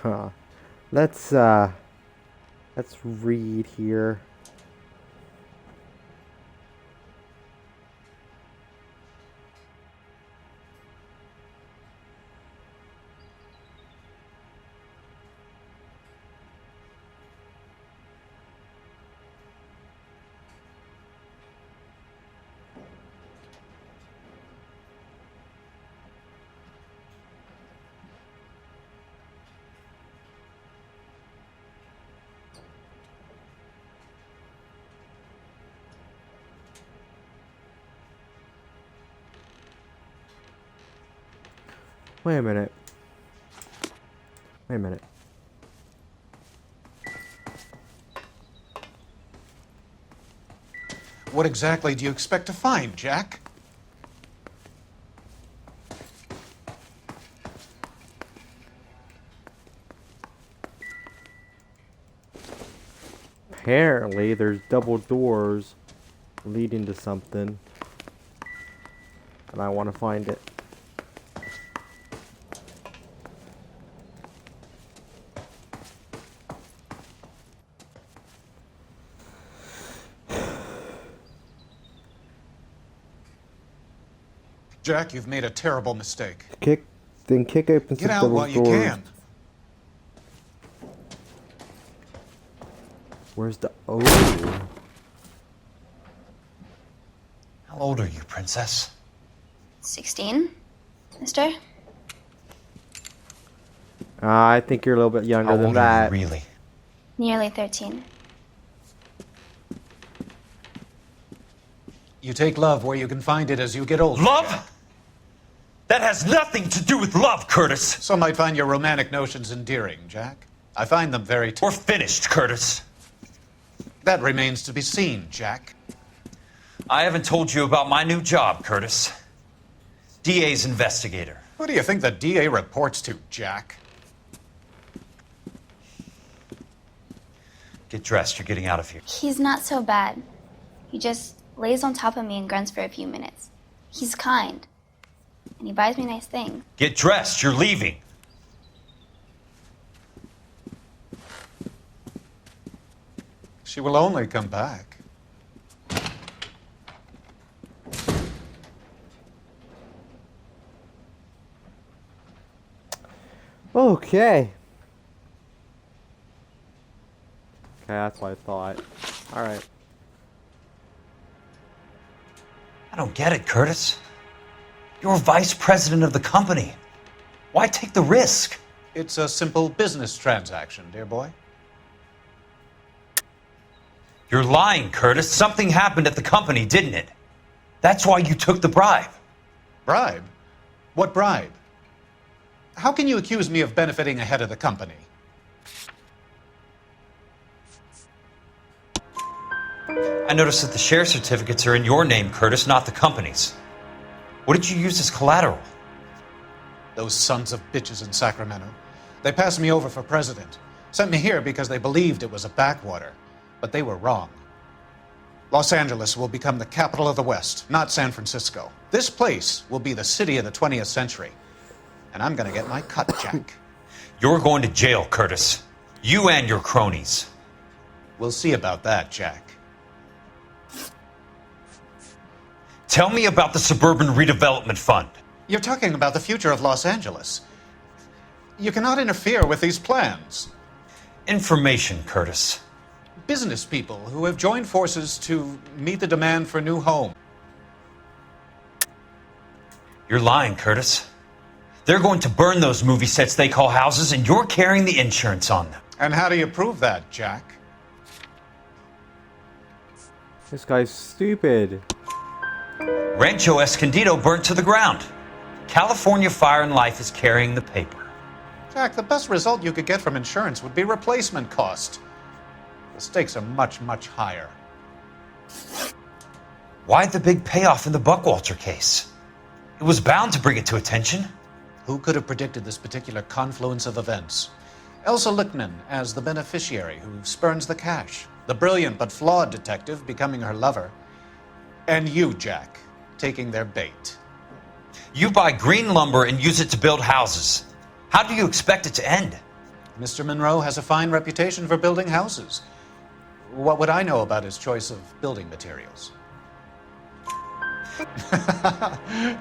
Huh. Let's read here. Wait a minute. Wait a minute. What exactly do you expect to find, Jack? Apparently, there's double doors leading to something. And I want to find it. Jack, you've made a terrible mistake. Kick open Get some out double while you doors. can. Where's the... Oh. How old are you, princess? 16, mister? I think you're a little bit younger than that. How old are you really? Nearly 13. You take love where you can find it as you get older. Love? That has nothing to do with love, Curtis. Some might find your romantic notions endearing, Jack. I find them very... We're finished, Curtis. That remains to be seen, Jack. I haven't told you about my new job, Curtis. DA's investigator. Who do you think the DA reports to, Jack? Get dressed. You're getting out of here. He's not so bad. He just lays on top of me and grunts for a few minutes. He's kind. And he buys me nice things. Get dressed. You're leaving. She will only come back. Okay. Okay, that's what I thought. Alright. I don't get it, Curtis. You're vice president of the company. Why take the risk? It's a simple business transaction, dear boy. You're lying, Curtis. Something happened at the company, didn't it? That's why you took the bribe. Bribe? What bribe? How can you accuse me of benefiting ahead of the company? I noticed that the share certificates are in your name, Curtis, not the company's. What did you use as collateral? Those sons of bitches in Sacramento. They passed me over for president. Sent me here because they believed it was a backwater. But they were wrong. Los Angeles will become the capital of the West, not San Francisco. This place will be the city of the 20th century. And I'm gonna get my cut, Jack. You're going to jail, Curtis. You and your cronies. We'll see about that, Jack. Tell me about the Suburban Redevelopment Fund. You're talking about the future of Los Angeles. You cannot interfere with these plans. Information, Curtis. Business people who have joined forces to meet the demand for new homes. You're lying, Curtis. They're going to burn those movie sets they call houses, and you're carrying the insurance on them. And how do you prove that, Jack? This guy's stupid. Rancho Escondido burnt to the ground. California Fire and Life is carrying the paper. Jack, the best result you could get from insurance would be replacement cost. The stakes are much, much higher. Why the big payoff in the Buckwalter case? It was bound to bring it to attention. Who could have predicted this particular confluence of events? Elsa Lichtman as the beneficiary who spurns the cash. The brilliant but flawed detective becoming her lover. And you, Jack, taking their bait. You buy green lumber and use it to build houses. How do you expect it to end? Mr. Monroe has a fine reputation for building houses. What would I know about his choice of building materials?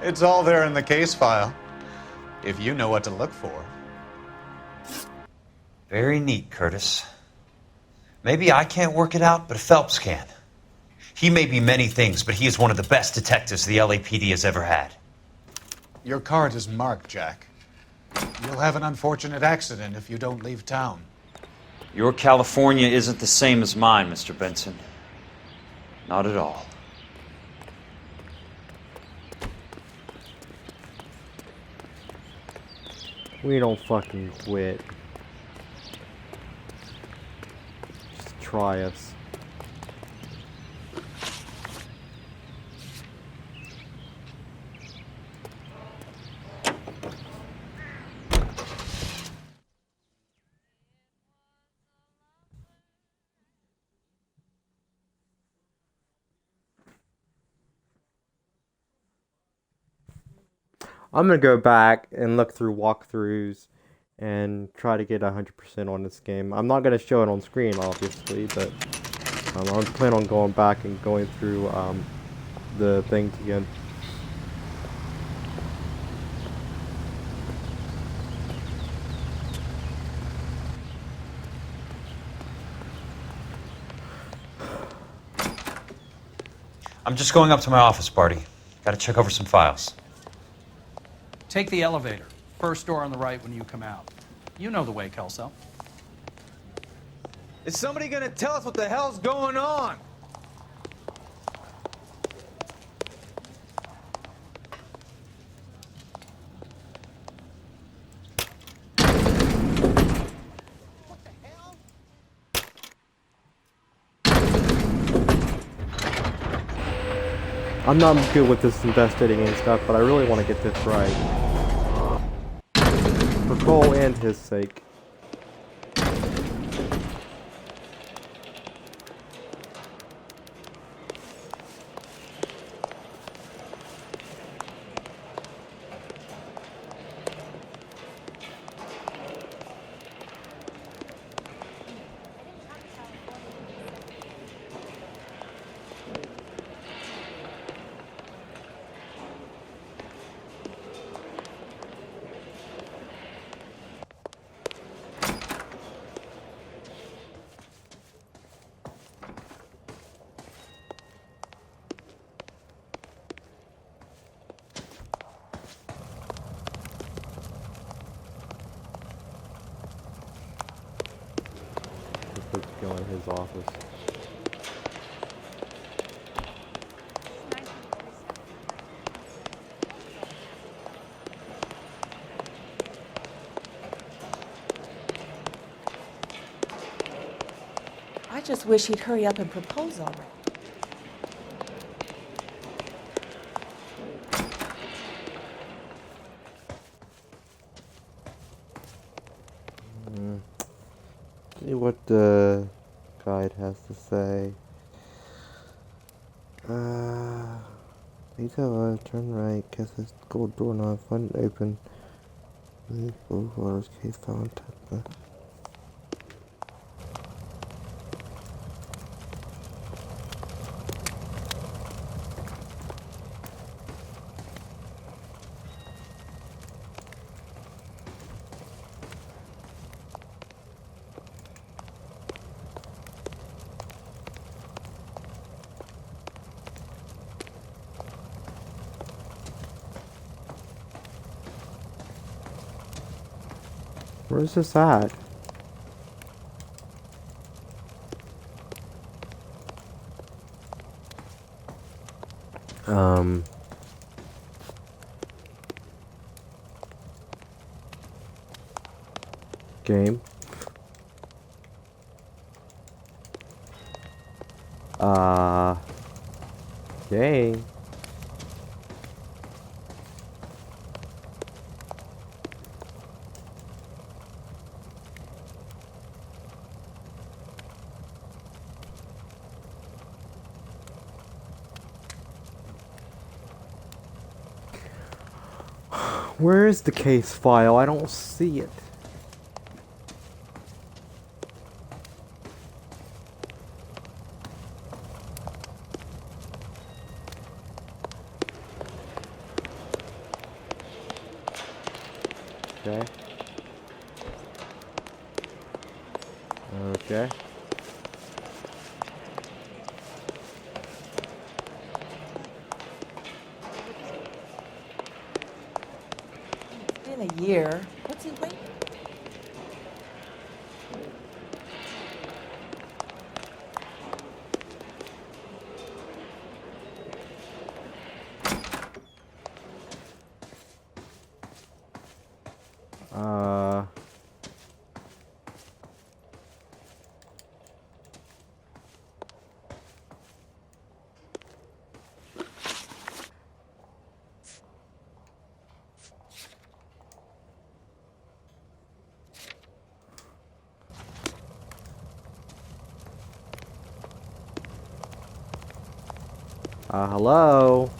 It's all there in the case file, if you know what to look for. Very neat, Curtis. Maybe I can't work it out, but Phelps can. He may be many things, but he is one of the best detectives the LAPD has ever had. Your card is marked, Jack. You'll have an unfortunate accident if you don't leave town. Your California isn't the same as mine, Mr. Benson. Not at all. We don't fucking quit. Just try us. I'm gonna go back and look through walkthroughs and try to get 100% on this game. I'm not gonna show it on screen, obviously, but I plan on going back and going through the things again. I'm just going up to my office, Barty. Gotta check over some files. Take the elevator. First door on the right when you come out. You know the way, Kelso. Is somebody gonna tell us what the hell's going on? I'm not good with this investigating and stuff, but I really want to get this right. For Cole and his sake. Let's go in his office. I just wish he'd hurry up and propose already. See what the guide has to say. Detail turn right, guess this gold doorknob, find it open. Leave both waters, case found. Where's this at? Game. Game. Where is the case file? I don't see it. Okay. Okay. It's been a year. What's he waiting? Hello?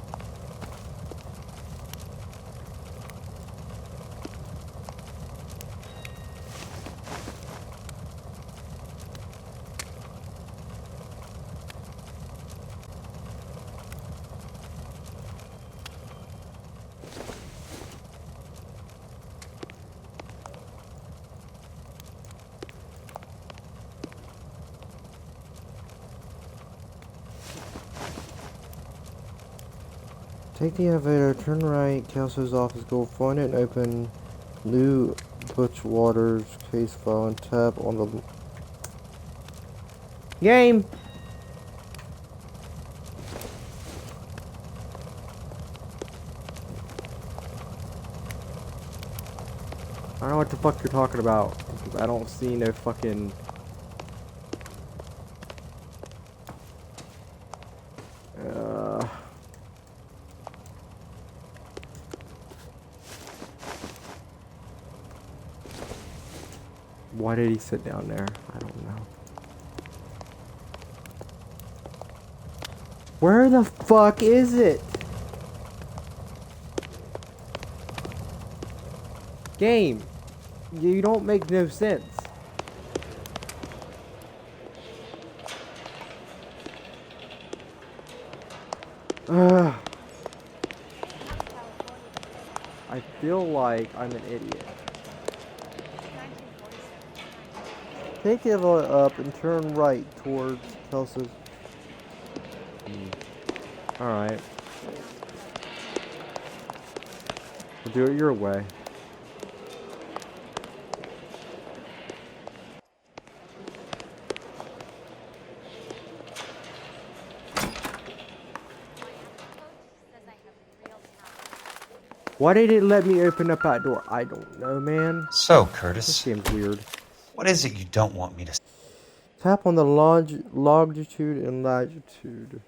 Take the elevator, turn right, Kelso's office, go find it and open new Butch Waters case file and tap on the game. I don't know what the fuck you're talking about. I don't see no fucking... Why did he sit down there? I don't know. Where the fuck is it? Game. You don't make no sense. Ugh. I feel like I'm an idiot. Take the elevator up and turn right towards Kelso's. Alright. We'll do it your way. Why did it let me open up that door? I don't know, man. So, Curtis. This seems weird. What is it you don't want me to... Tap on the longitude and latitude.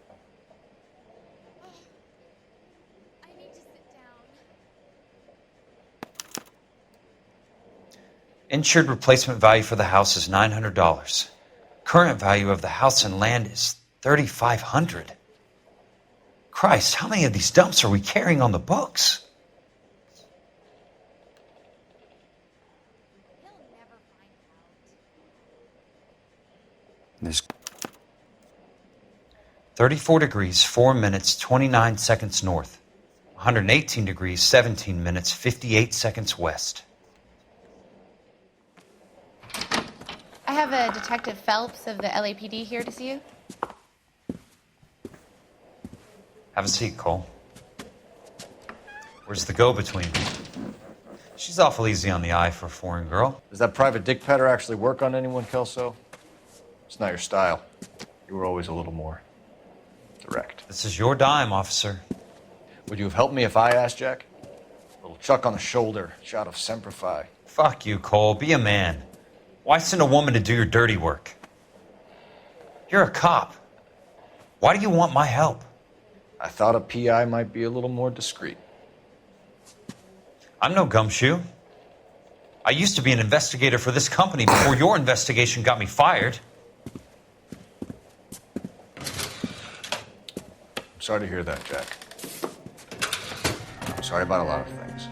Insured replacement value for the house is $900. Current value of the house and land is $3,500. Christ, how many of these dumps are we carrying on the books? There's 34 degrees, 4 minutes, 29 seconds north. 118 degrees, 17 minutes, 58 seconds west. I have a Detective Phelps of the LAPD here to see you. Have a seat, Cole. Where's the go-between? She's awful easy on the eye for a foreign girl. Does that private dick petter actually work on anyone, Kelso? It's not your style. You were always a little more direct. This is your dime, officer. Would you have helped me if I asked, Jack? A little chuck on the shoulder, shot of Semper Fi. Fuck you, Cole. Be a man. Why send a woman to do your dirty work? You're a cop. Why do you want my help? I thought a PI might be a little more discreet. I'm no gumshoe. I used to be an investigator for this company before your investigation got me fired. I'm sorry to hear that, Jack. I'm sorry about a lot of things.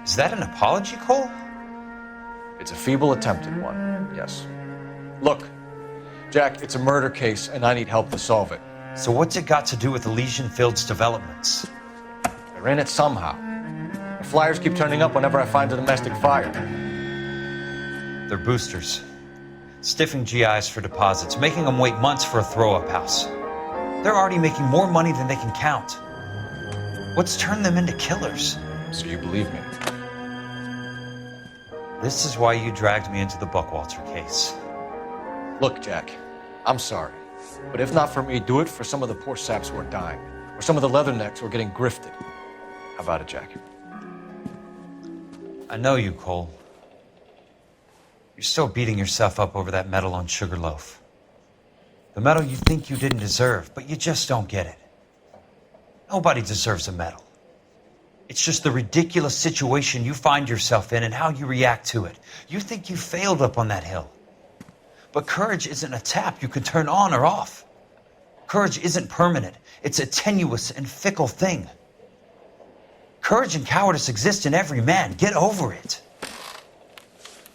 Is that an apology, Cole? It's a feeble attempt at one, yes. Look, Jack, it's a murder case, and I need help to solve it. So what's it got to do with Elysian Fields developments? They're in it somehow. The flyers keep turning up whenever I find a domestic fire. They're boosters. Stiffing GIs for deposits, making them wait months for a throw-up house. They're already making more money than they can count. What's turned them into killers? So you believe me? This is why you dragged me into the Buckwalter case. Look, Jack, I'm sorry. But if not for me, do it for some of the poor saps who are dying. Or some of the leathernecks who are getting grifted. How about it, Jack? I know you, Cole. You're still beating yourself up over that medal on Sugarloaf. The medal you think you didn't deserve, but you just don't get it. Nobody deserves a medal. It's just the ridiculous situation you find yourself in and how you react to it. You think you failed up on that hill. But courage isn't a tap you can turn on or off. Courage isn't permanent. It's a tenuous and fickle thing. Courage and cowardice exist in every man. Get over it.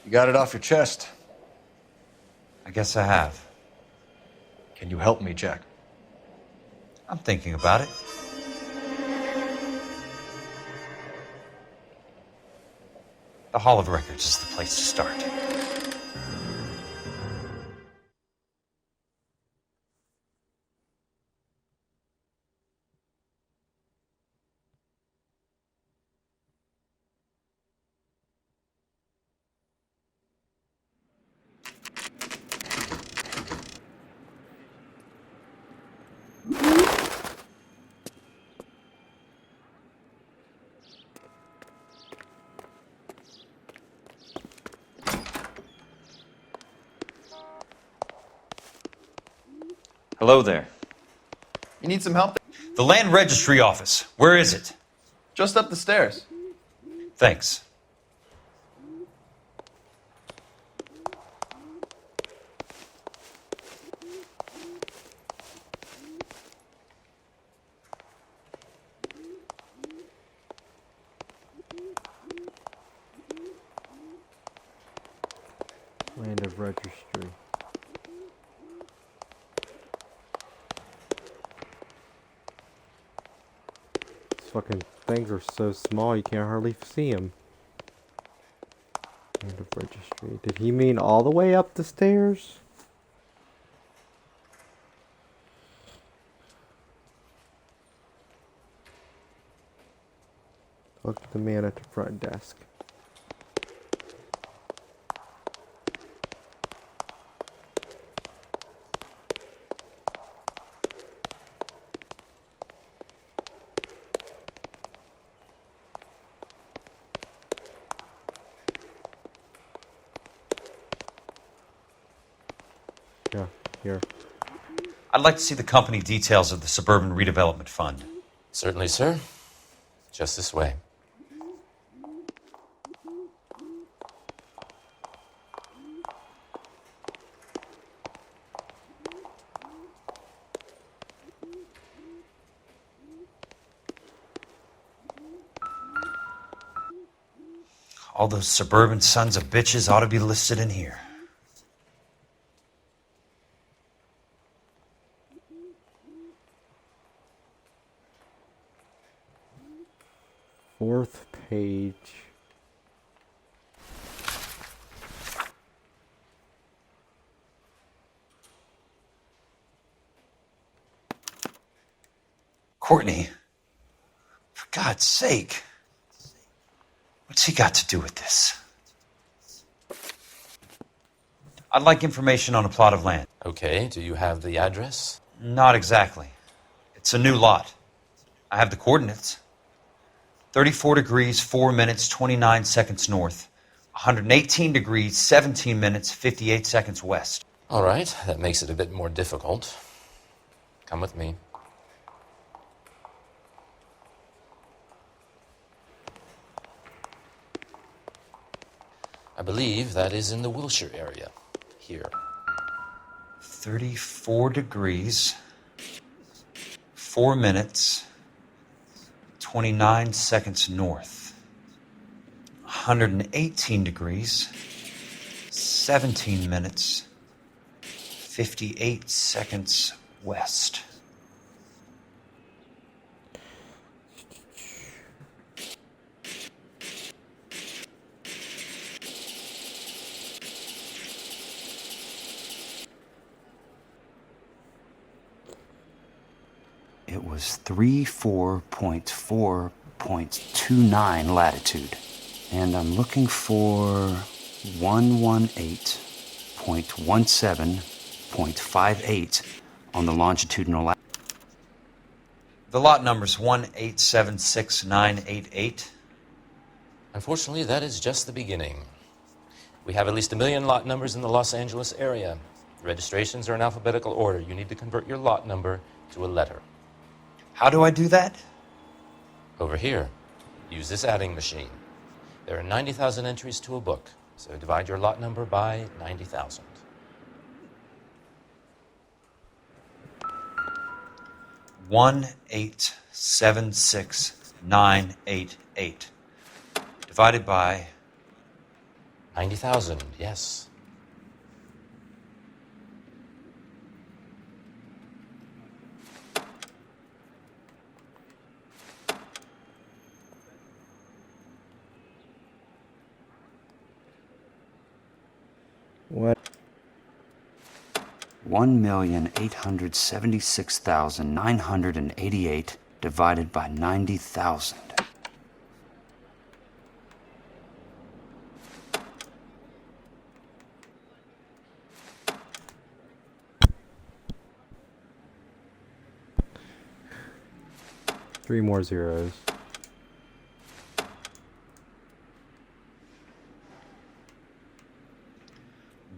You got it off your chest. I guess I have. Can you help me, Jack? I'm thinking about it. The Hall of Records is the place to start. Hello there. You need some help? The land registry office. Where is it? Just up the stairs. Thanks. Land of registry. These fucking things are so small you can't hardly see them. Land of registry. Did he mean all the way up the stairs? Look at the man at the front desk. Yeah, here. I'd like to see the company details of the Suburban Redevelopment Fund. Certainly, sir. Just this way. All those suburban sons of bitches ought to be listed in here. Fourth page. Courtney, for God's sake, what's he got to do with this? I'd like information on a plot of land. Okay, do you have the address? Not exactly. It's a new lot. I have the coordinates. 34 degrees, 4 minutes, 29 seconds north. 118 degrees, 17 minutes, 58 seconds west. All right, that makes it a bit more difficult. Come with me. I believe that is in the Wilshire area. Here. 34 degrees, 4 minutes, 29 seconds north. 118 degrees, 17 minutes, 58 seconds west. It was 34.4.29 latitude. And I'm looking for 118.17.58 on the longitudinal latitude. The lot number's 1876988. Unfortunately, that is just the beginning. We have at least 1 million lot numbers in the Los Angeles area. Registrations are in alphabetical order. You need to convert your lot number to a letter. How do I do that? Over here. Use this adding machine. There are 90,000 entries to a book, so divide your lot number by 90,000. One 1876988 divided by 90,000. Yes. What? 1,876,988 divided by 90,000. Three more zeros.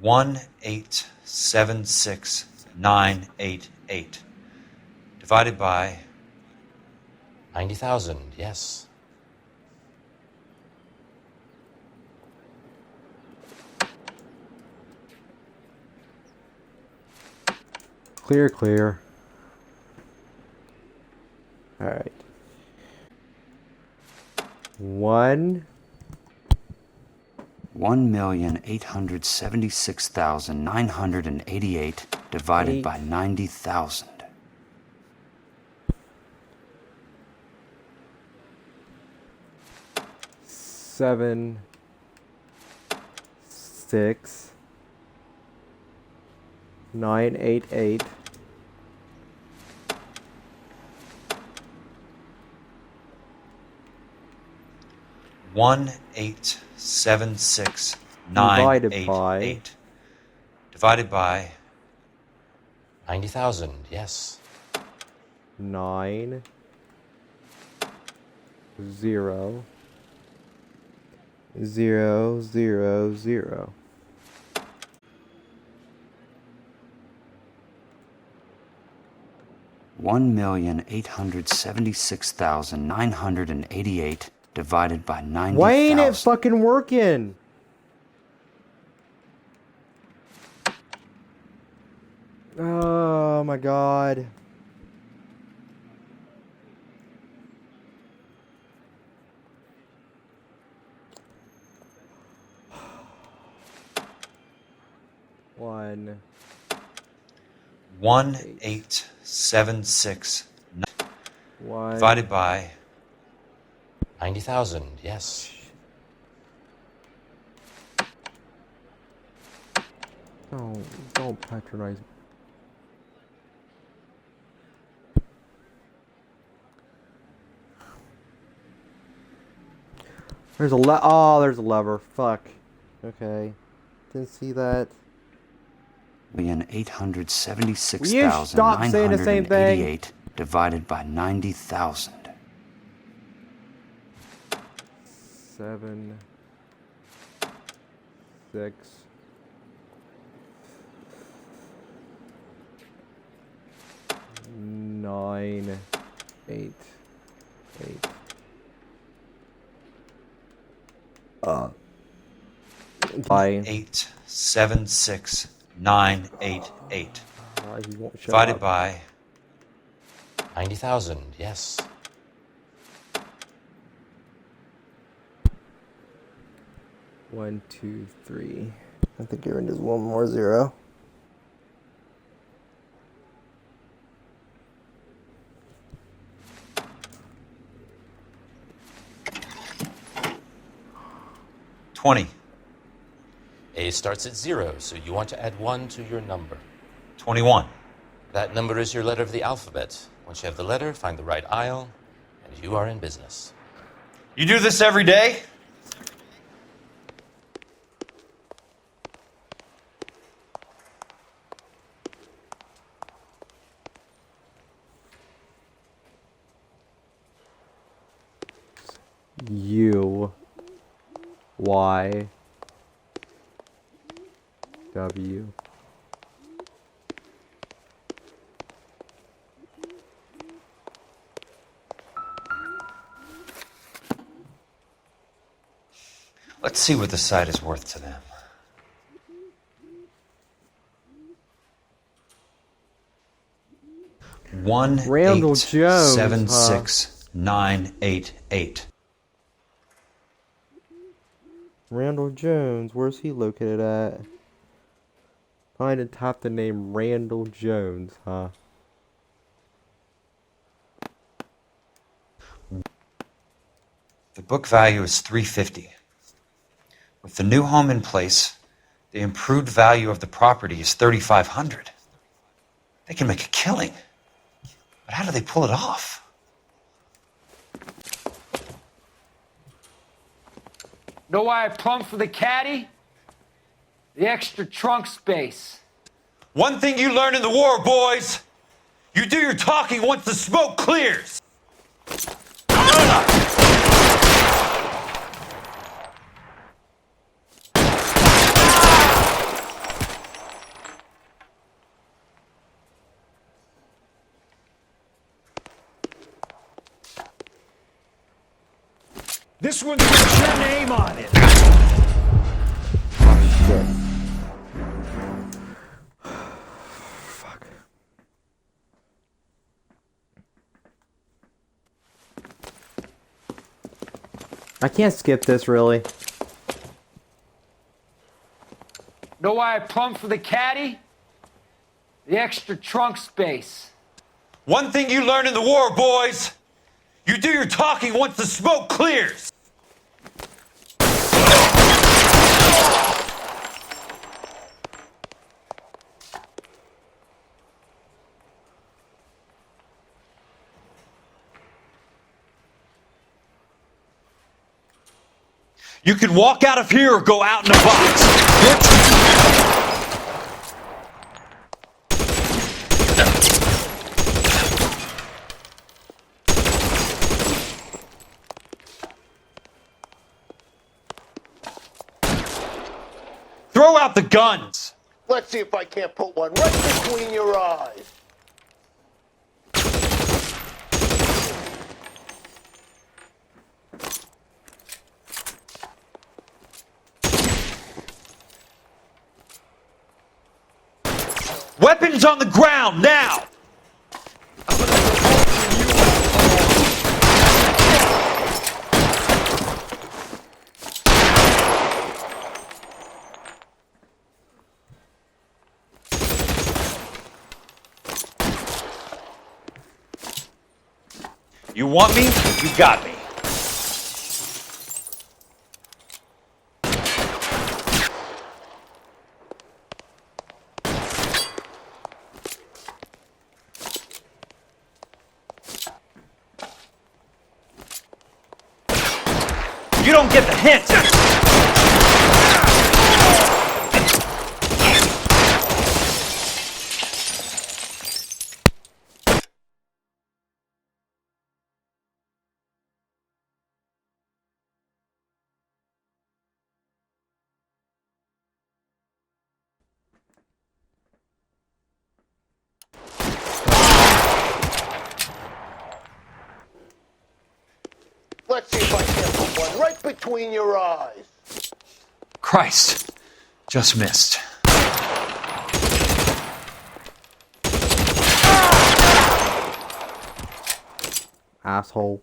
One 1876988 8. Divided by 90,000, yes. Clear, clear. Alright. 1,876,988 divided by 90,000. 7, 6, 9, 8, 8. 1,876,988. Divided by 90,000, yes. 9, 0, 0, 0, 0. $1,876,988 divided by 90,000. Why ain't it fucking working? Oh my god. One. 1,876 divided by 90,000, yes. Don't patronize me. There's a there's a lever. Fuck. Okay. Didn't see that. $1,876,988 divided by 90,000. 7, 6, 9, 8, 8. 1,876,988. Divided by 90,000, yes. 1, 2, 3. I think you're in just one more 0. A starts at 0, so you want to add 1 to your number. 21. That number is your letter of the alphabet. Once you have the letter, find the right aisle, and you are in business. You do this every day? U, Y, W. Let's see what the site is worth to them. Randall Jones, 1,876,988. Randall Jones, where's he located at? Find and tap the name Randall Jones, huh? The book value is $350. With the new home in place, the improved value of the property is $3,500. They can make a killing. But how do they pull it off? Know why I plumbed for the caddy? The extra trunk space. One thing you learn in the war, boys. You do your talking once the smoke clears. This one's got your name on it. Oh shit. Fuck. I can't skip this really. Know why I plumbed for the caddy? The extra trunk space. One thing you learn in the war, boys. You do your talking once the smoke clears. You can walk out of here or go out in a box. Throw out the guns. Let's see if I can't put one right between your eyes. Weapons on the ground, now! You want me? You got me. You don't get the hint! Let's see if I can't put one right between your eyes. Christ. Just missed. Asshole.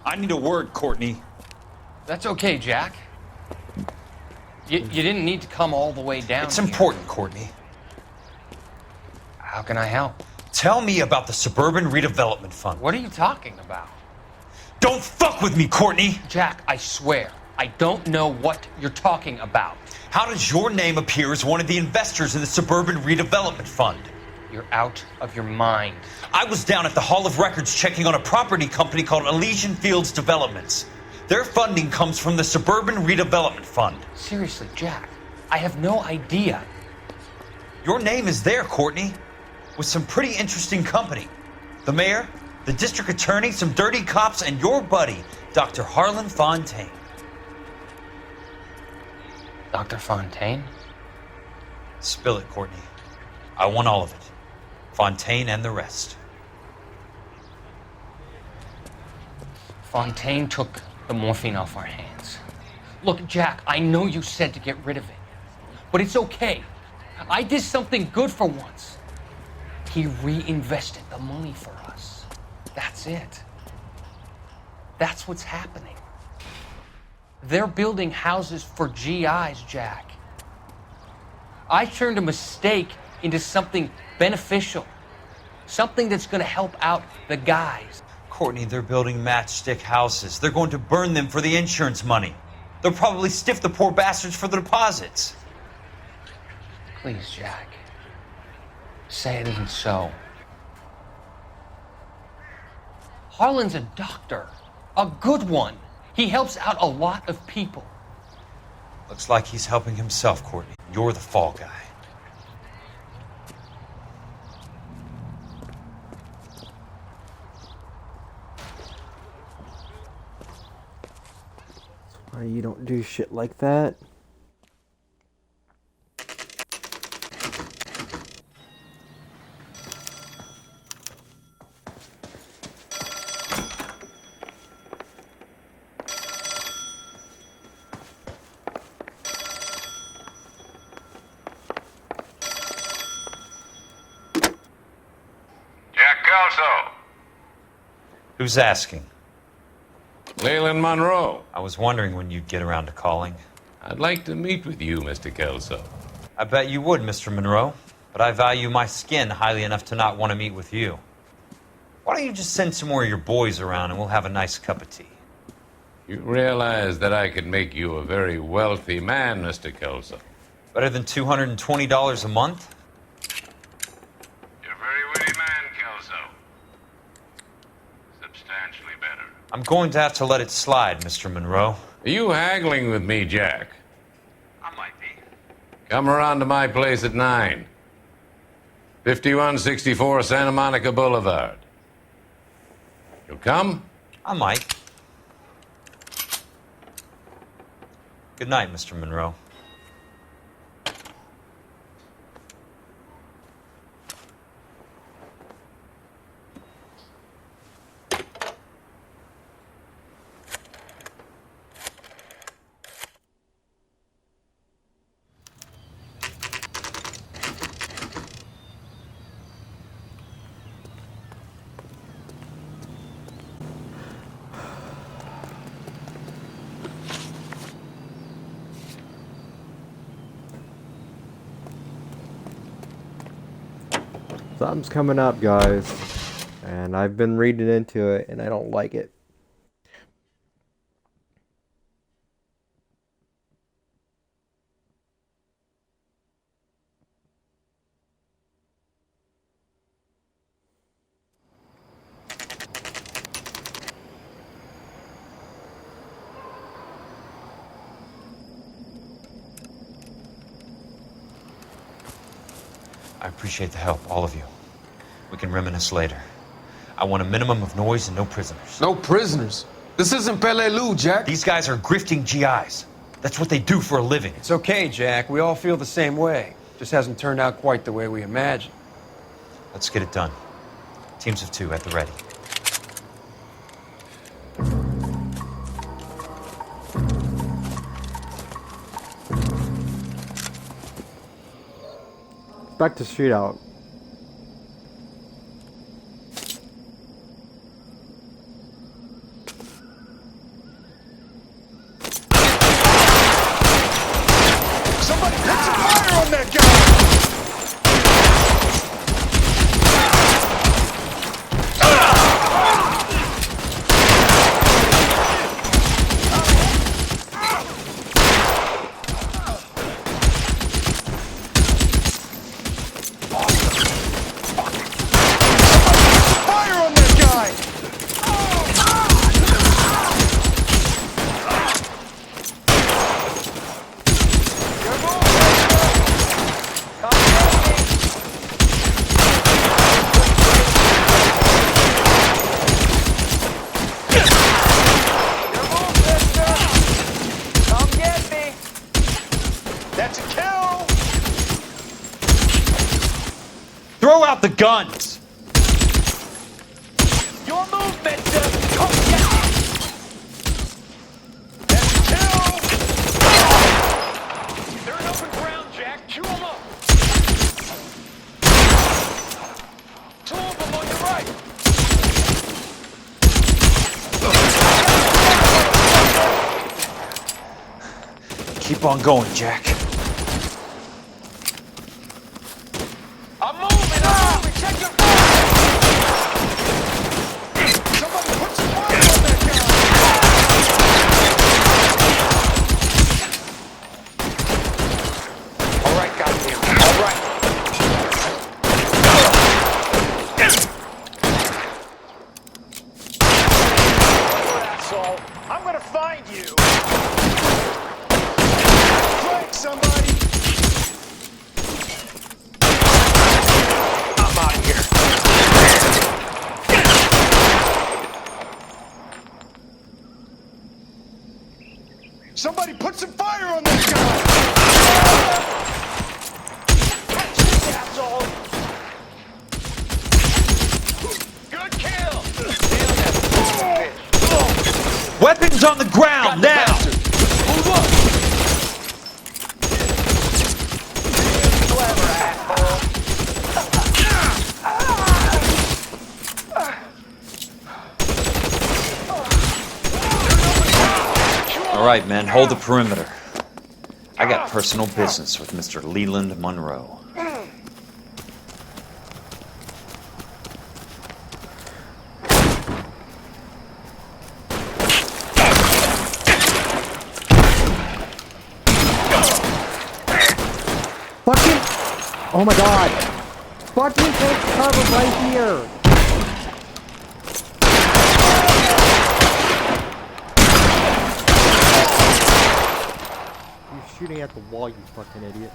I need a word, Courtney. That's okay, Jack. You didn't need to come all the way down. It's important, Courtney. How can I help? Tell me about the Suburban Redevelopment Fund. What are you talking about? Don't fuck with me, Courtney! Jack, I swear, I don't know what you're talking about. How does your name appear as one of the investors in the Suburban Redevelopment Fund? You're out of your mind. I was down at the Hall of Records checking on a property company called Elysian Fields Developments. Their funding comes from the Suburban Redevelopment Fund. Seriously, Jack, I have no idea. Your name is there, Courtney, with some pretty interesting company. The mayor, the district attorney, some dirty cops, and your buddy, Dr. Harlan Fontaine. Dr. Fontaine? Spill it, Courtney. I want all of it. Fontaine and the rest. Fontaine took the morphine off our hands. Look, Jack, I know you said to get rid of it, but it's okay. I did something good for once. He reinvested the money for us. That's it. That's what's happening. They're building houses for GIs, Jack. I turned a mistake into something beneficial. Something that's going to help out the guys. Courtney, they're building matchstick houses. They're going to burn them for the insurance money. They'll probably stiff the poor bastards for the deposits. Please, Jack. Say it isn't so. Harlan's a doctor. A good one. He helps out a lot of people. Looks like he's helping himself, Courtney. You're the fall guy. You don't do shit like that. Who's asking? Leland Monroe. I was wondering when you'd get around to calling. I'd like to meet with you, Mr. Kelso. I bet you would, Mr. Monroe. But I value my skin highly enough to not want to meet with you. Why don't you just send some more of your boys around and we'll have a nice cup of tea? You realize that I could make you a very wealthy man, Mr. Kelso. Better than $220 a month? You're a very witty man, Kelso. Substantially better. I'm going to have to let it slide, Mr. Monroe. Are you haggling with me, Jack? I might be. Come around to my place at 9. 5164 Santa Monica Boulevard. You'll come? I might. Good night, Mr. Monroe. Something's coming up, guys, and I've been reading into it, and I don't like it. I appreciate the help, all of you. We can reminisce later. I want a minimum of noise and no prisoners. No prisoners? This isn't Peleliu, Jack. These guys are grifting GIs. That's what they do for a living. It's okay, Jack. We all feel the same way. Just hasn't turned out quite the way we imagined. Let's get it done. Teams of 2 at the ready. Back to shootout. Somebody put some fire on that guy! That's a kill! Throw out the guns! Your move, mister! Come get me! That's a kill! They're in open ground, Jack. Chew them up! 2 of them on your right! Keep on going, Jack. I'm moving! Check your fire! Somebody put some fire on that guy! All right, goddamn. All right. Asshole! I'm gonna find you! Strike somebody! I'm out of here. Somebody put some fire on this guy! Catch this asshole! Good kill! Weapons on the ground, now! Move up! Clever, asshole! All right, men, hold the perimeter. I got personal business with Mr. Leland Monroe. Fucking! Oh my god! Fucking take cover right here! You're shooting at the wall, you fucking idiot.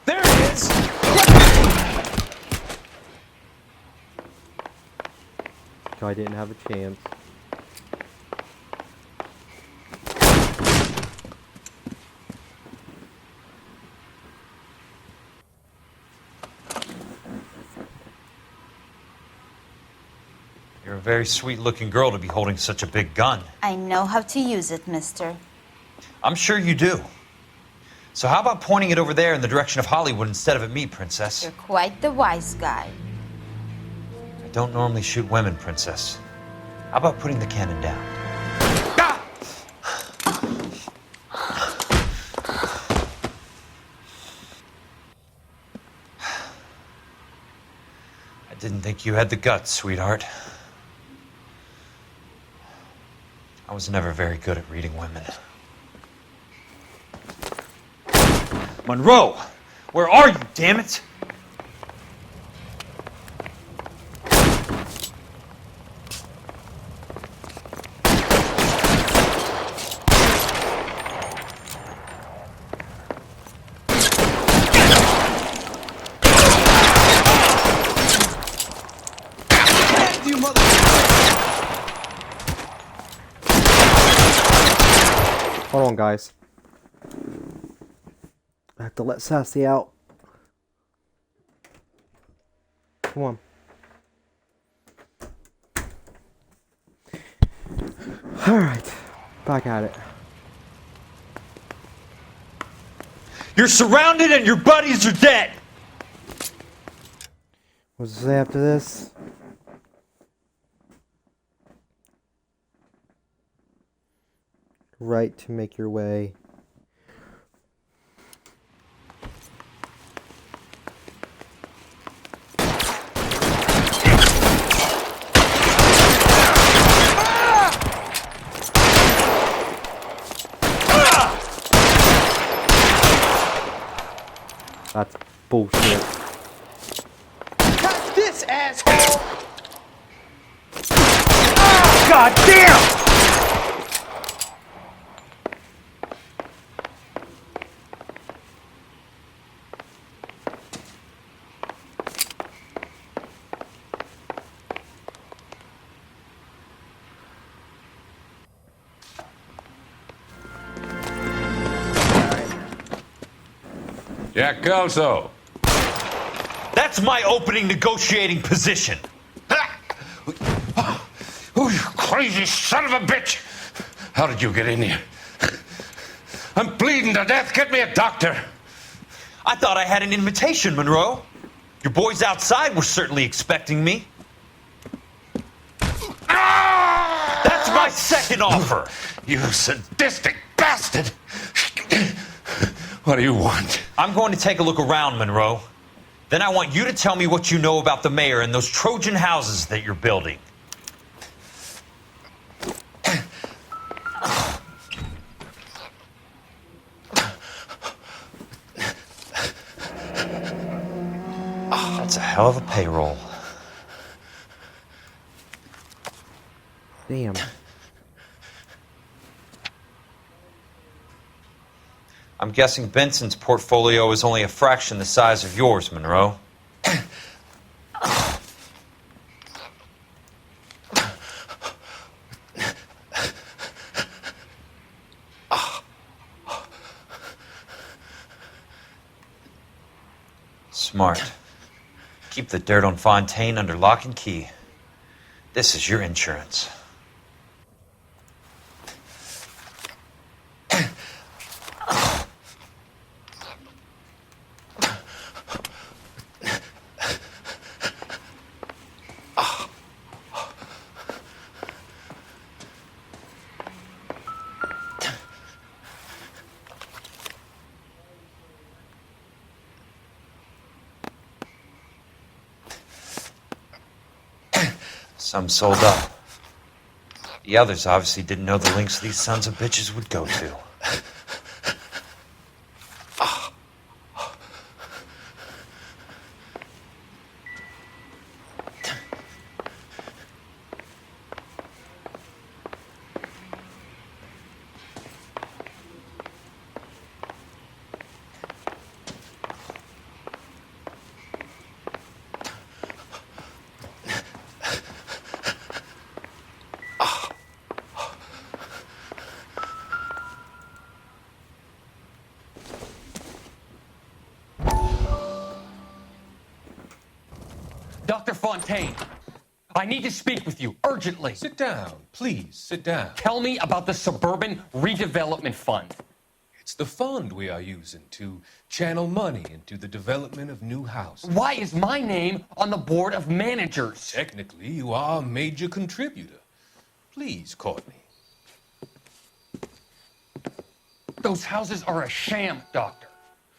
There it is! I didn't have a chance. You're a very sweet-looking girl to be holding such a big gun. I know how to use it, mister. I'm sure you do. So how about pointing it over there in the direction of Hollywood instead of at me, Princess? You're quite the wise guy. I don't normally shoot women, Princess. How about putting the cannon down? I didn't think you had the guts, sweetheart. I was never very good at reading women. Monroe! Where are you, damn it? Hold on, guys. I have to let Sassy out. Come on. Alright. Back at it. You're surrounded and your buddies are dead! What does it say after this? Right to make your way. That's bullshit. Catch this, asshole! God damn! Jack Kelso. That's my opening negotiating position. Oh, you crazy son of a bitch! How did you get in here? I'm bleeding to death. Get me a doctor. I thought I had an invitation, Monroe. Your boys outside were certainly expecting me. That's my second offer. You sadistic bastard! What do you want? I'm going to take a look around, Monroe. Then I want you to tell me what you know about the mayor and those Trojan houses that you're building. That's a hell of a payroll. Damn. I'm guessing Benson's portfolio is only a fraction the size of yours, Monroe. Smart. Keep the dirt on Fontaine under lock and key. This is your insurance. Some sold up. The others obviously didn't know the lengths these sons of bitches would go to. Dr. Fontaine, I need to speak with you urgently. Sit down, please, sit down. Tell me about the Suburban Redevelopment Fund. It's the fund we are using to channel money into the development of new houses. Why is my name on the board of managers? Technically, you are a major contributor. Please, Courtney. Those houses are a sham, Doctor.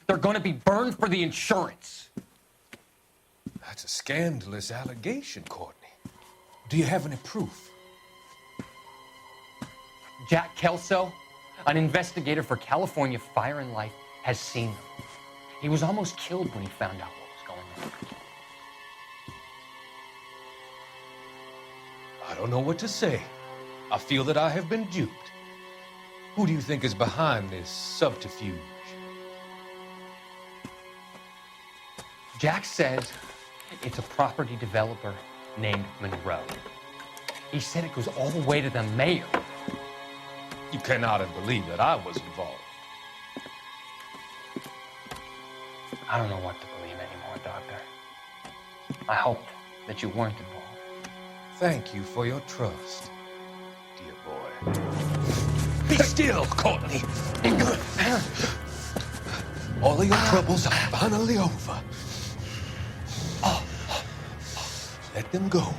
They're going to be burned for the insurance. That's a scandalous allegation, Courtney. Do you have any proof? Jack Kelso, an investigator for California Fire and Life, has seen them. He was almost killed when he found out what was going on. I don't know what to say. I feel that I have been duped. Who do you think is behind this subterfuge? Jack says it's a property developer named Monroe. He said it goes all the way to the mayor. You cannot have believed that I was involved. I don't know what to believe anymore, Doctor. I hoped that you weren't involved. Thank you for your trust, dear boy. Be still, Courtney. All of your troubles are finally over. Let them go.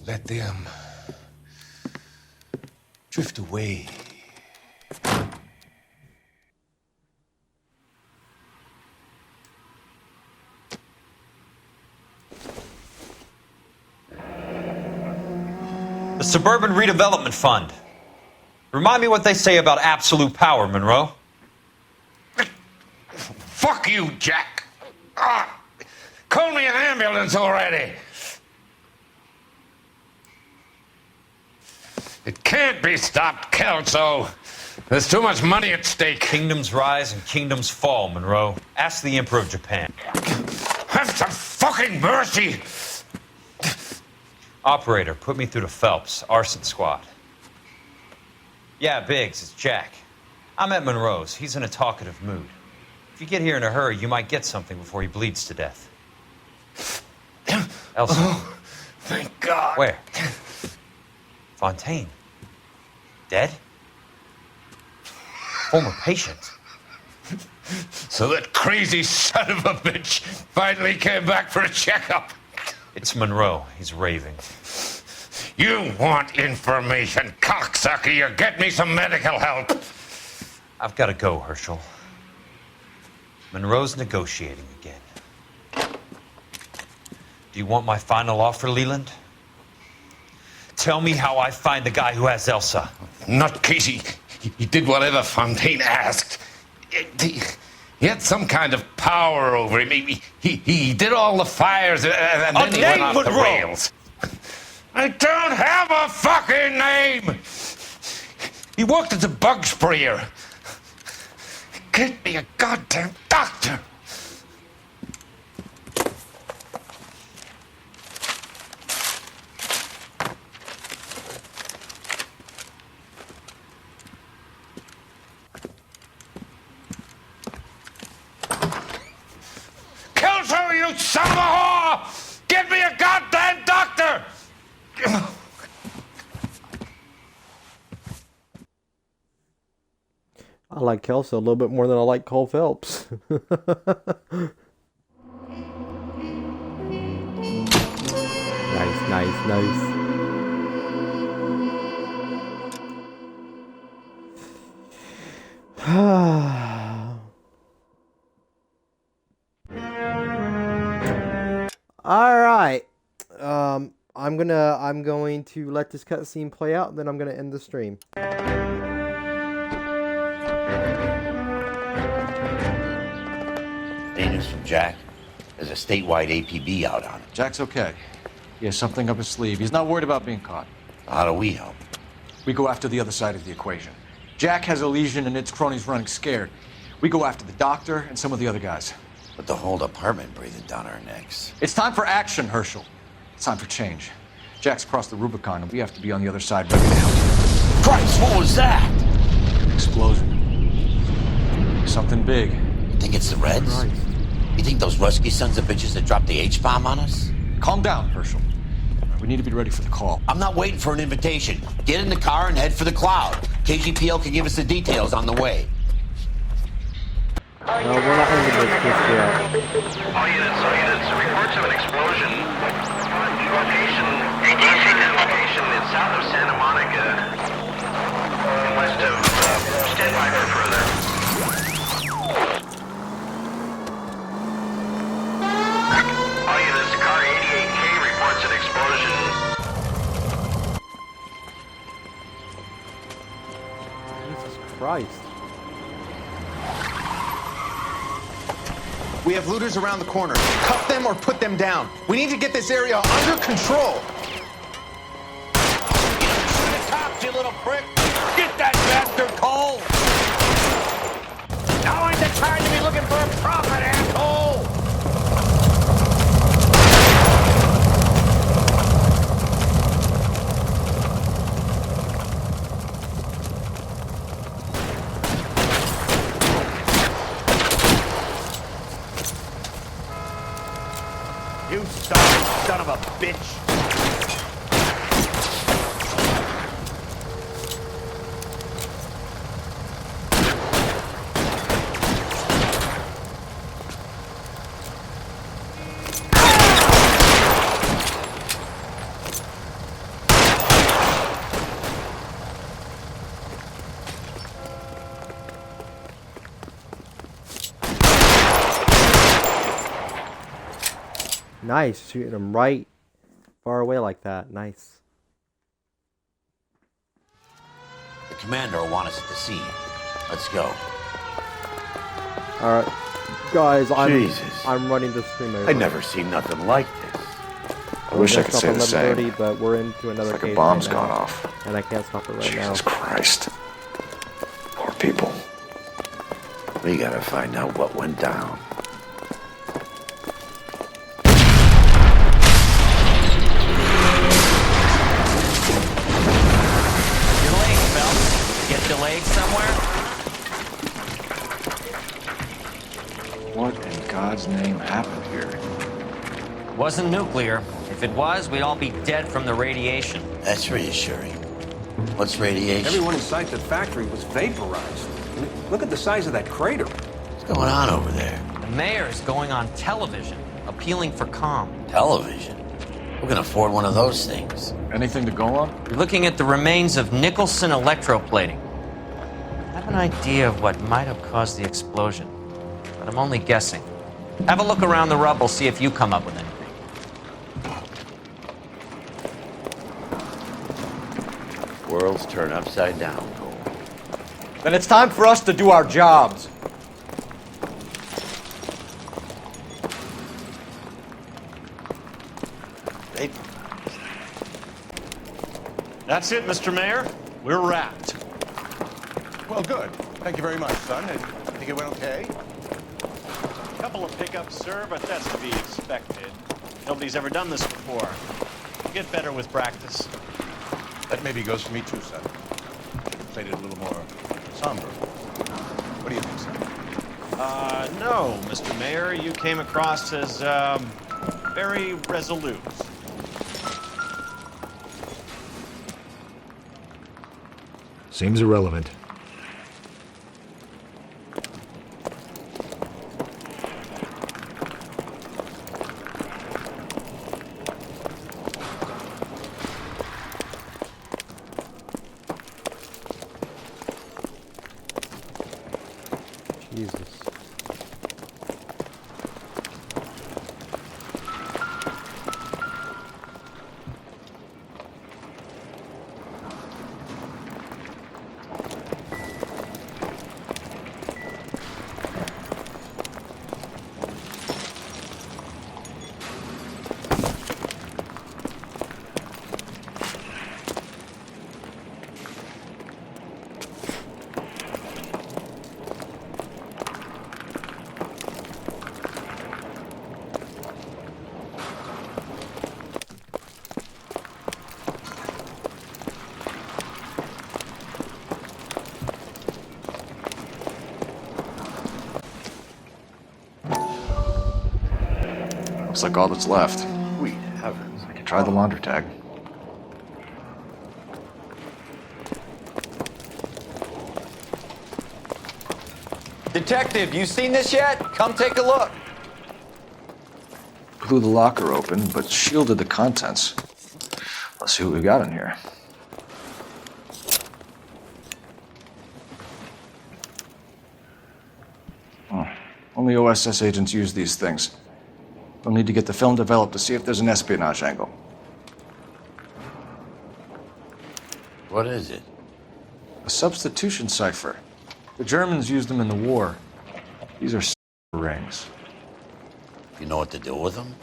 Let them drift away. The Suburban Redevelopment Fund. Remind me what they say about absolute power, Monroe. Fuck you, Jack. Call me an ambulance already. It can't be stopped, Kelso. There's too much money at stake. Kingdoms rise and kingdoms fall, Monroe. Ask the Emperor of Japan. Have some fucking mercy. Operator, put me through to Phelps, arson squad. Yeah, Biggs, it's Jack. I'm at Monroe's. He's in a talkative mood. If you get here in a hurry, you might get something before he bleeds to death. Elsa. Oh, thank God. Where? Fontaine. Dead? Former patient. So that crazy son of a bitch finally came back for a checkup. It's Monroe. He's raving. You want information, cocksucker. You get me some medical help. I've got to go, Herschel. Monroe's negotiating again. Do you want my final offer, Leland? Tell me how I find the guy who has Elsa. Not Casey. He did whatever Fontaine asked. He had some kind of power over him. He did all the fires and then he went off the rails. I don't have a fucking name! He worked as a bug sprayer. Get me a goddamn doctor! Kelso, you son of a whore! Get me a goddamn doctor! I like Kelso a little bit more than I like Cole Phelps. Nice. All right. I'm going to let this cutscene play out, and then I'm going to end the stream. News from Jack. There's a statewide APB out on him. Jack's okay. He has something up his sleeve. He's not worried about being caught. How do we help? We go after the other side of the equation. Jack has a legion and its cronies running scared. We go after the doctor and some of the other guys. But the whole department breathing down our necks. It's time for action, Herschel. It's time for change. Jack's crossed the Rubicon, and we have to be on the other side ready to help. Christ, what was that? Explosion. Something big. You think it's the Reds? Christ. You think those Rusky sons of bitches that dropped the H-bomb on us? Calm down, Herschel. We need to be ready for the call. I'm not waiting for an invitation. Get in the car and head for the cloud. KGPL can give us the details on the way. No, we're not ending this just yet. All units, reports of an explosion. Location is south of Santa Monica, west of, stand by for further. All units, car 88K reports an explosion. Jesus Christ. We have looters around the corner. Cuff them or put them down. We need to get this area under control. Top, you little prick! Get that bastard Cole! Now ain't the time to be looking for a profit, asshole! You son of a bitch! Nice, shooting him right far away like that. Nice. The commander will want us at the scene. Let's go. All right, guys. Jesus. I'm running the stream over. I've never seen nothing like this. I wish I could say the same. But we're into another It's like case a bomb's right now, gone off. and I can't stop it right now. Jesus Christ. Poor people. We gotta find out what went down. Delayed somewhere? What in God's name happened here? Wasn't nuclear. If it was, we'd all be dead from the radiation. That's reassuring. What's radiation? Everyone inside the factory was vaporized. I mean, look at the size of that crater. What's going on over there? The mayor is going on television, appealing for calm. Television? Who can afford one of those things? Anything to go on? We're looking at the remains of Nicholson electroplating. I have an idea of what might have caused the explosion, but I'm only guessing. Have a look around the rubble, see if you come up with anything. Worlds turn upside down, Cole. Then it's time for us to do our jobs. That's it, Mr. Mayor. We're wrapped. Well, good. Thank you very much, son. I think it went okay. Couple of pickups, sir, but that's to be expected. Nobody's ever done this before. We'll get better with practice. That maybe goes for me too, son. Should have played it a little more somber. What do you think, son? No, Mr. Mayor. You came across as, very resolute. Seems irrelevant. Jesus. Looks like all that's left. Sweet heavens. I can try the laundry tag. Detective, you seen this yet? Come take a look. Blew the locker open, but shielded the contents. Let's see what we got in here. Only OSS agents use these things. We'll need to get the film developed to see if there's an espionage angle. What is it? A substitution cipher. The Germans used them in the war. These are rings. You know what to do with them?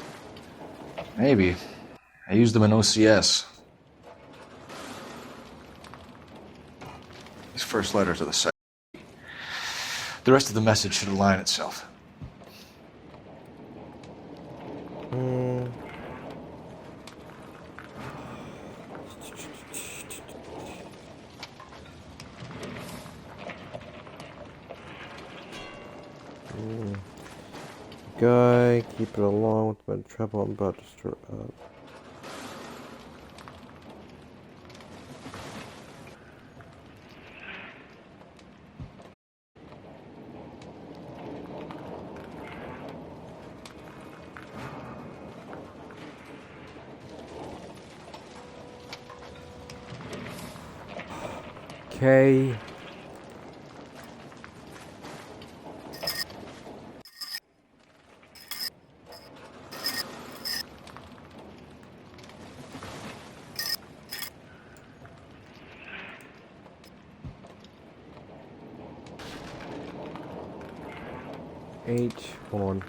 Maybe. I used them in OCS. His first letter to the site. The rest of the message should align itself. Guy, keep it along with my trouble. I'm about to start up. Okay. Hold on.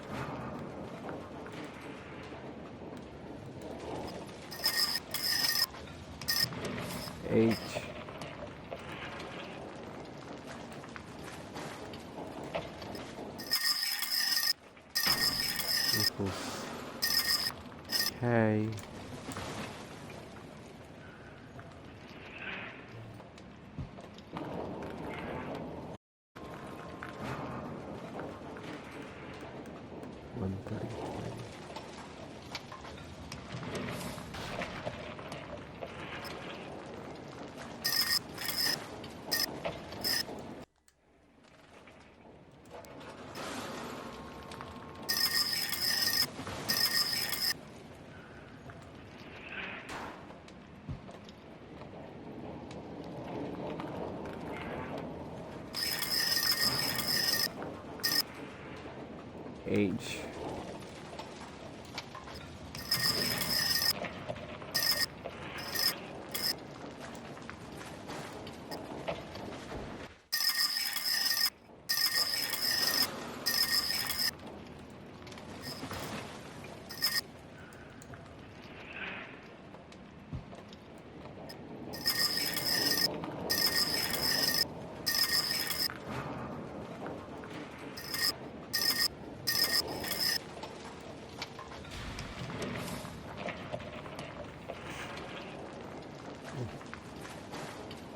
H. Equals K. H.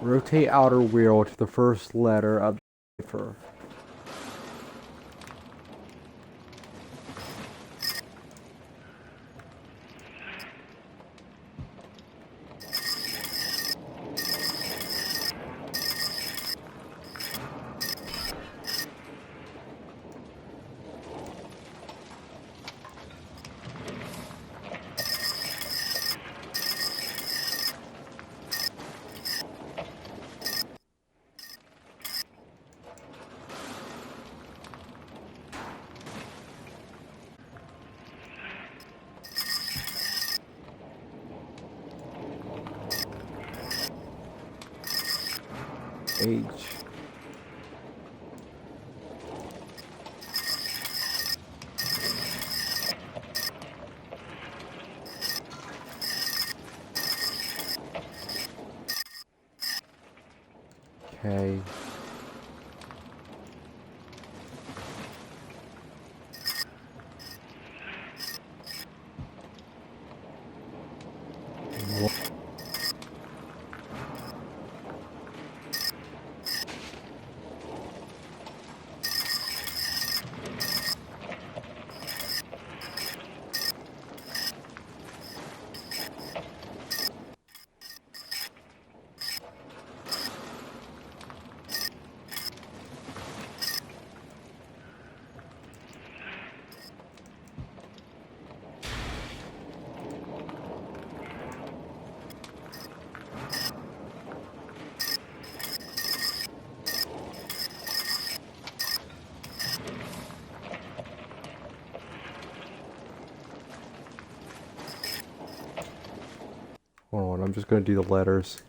Rotate outer wheel to the first letter of the cipher. H. Okay. Hold on, I'm just going to do the letters.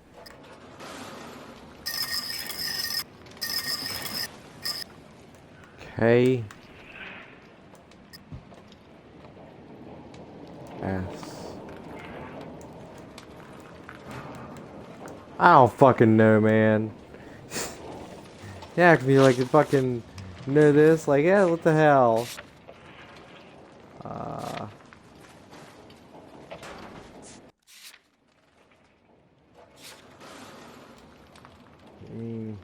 K. S. I don't fucking know, man. Yeah, it could be like you fucking know this. Like, yeah, what the hell? I mean,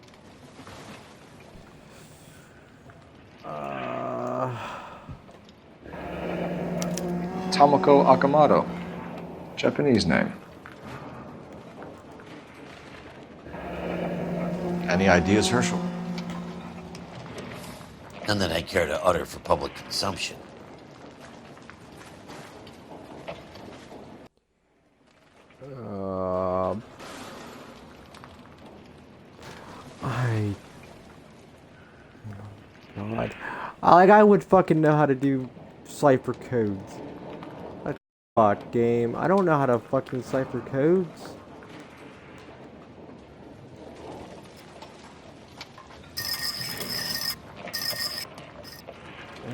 Tomoko Akamoto. Japanese name. Any ideas, Herschel? None that I care to utter for public consumption. God. Like, I would fucking know how to do cipher codes. Like, fuck, game. I don't know how to fucking cipher codes.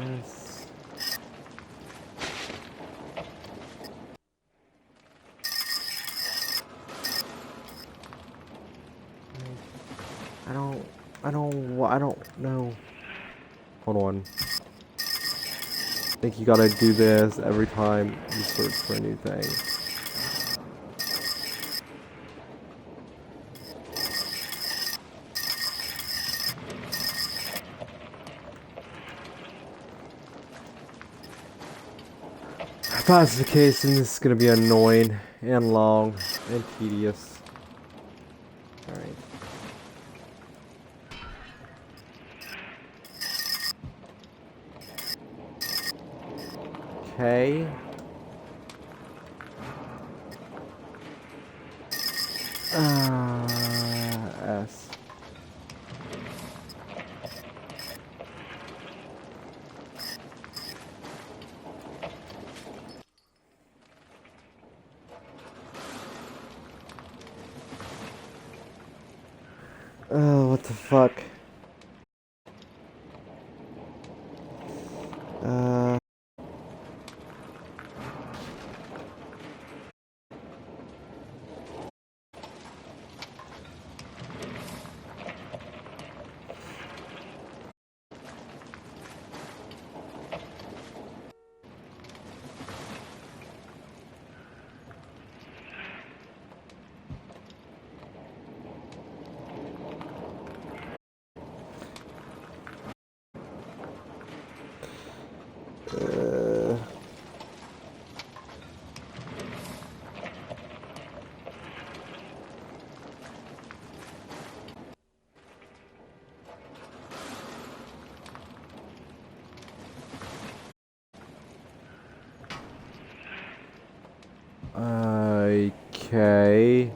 Yes. I don't know. Hold on. I think you gotta do this every time you search for a new thing. If that's the case, then this is gonna be annoying and long and tedious. Alright. Okay. S. Oh, what the fuck? Okay.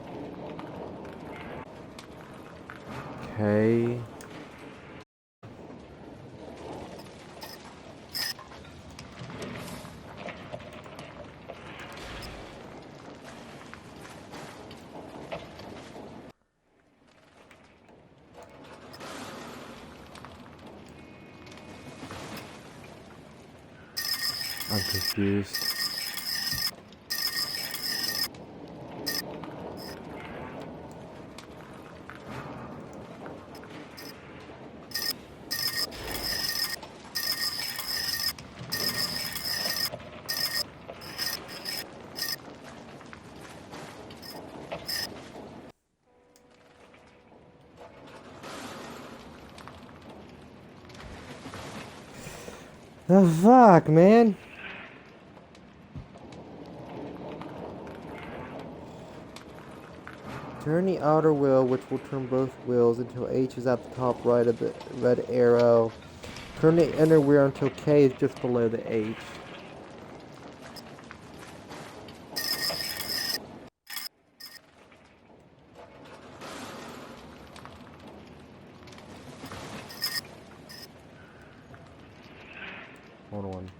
Okay. I'm confused. The fuck, man? Turn the outer wheel, which will turn both wheels until H is at the top right of the red arrow. Turn the inner wheel until K is just below the H. Hold on.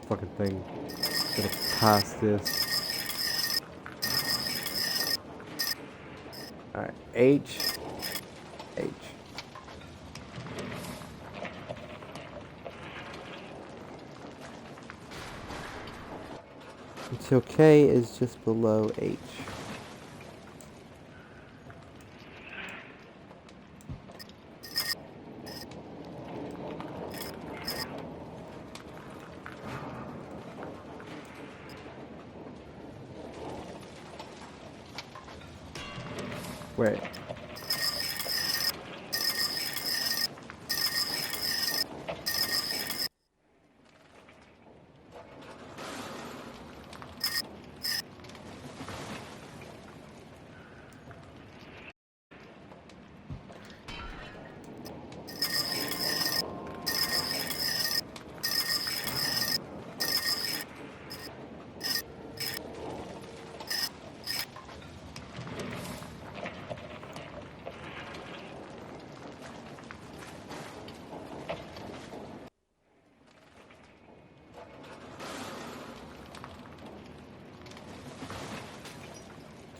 Fucking thing. Gonna pass this. Alright, H. H. Until K is just below H. Wait.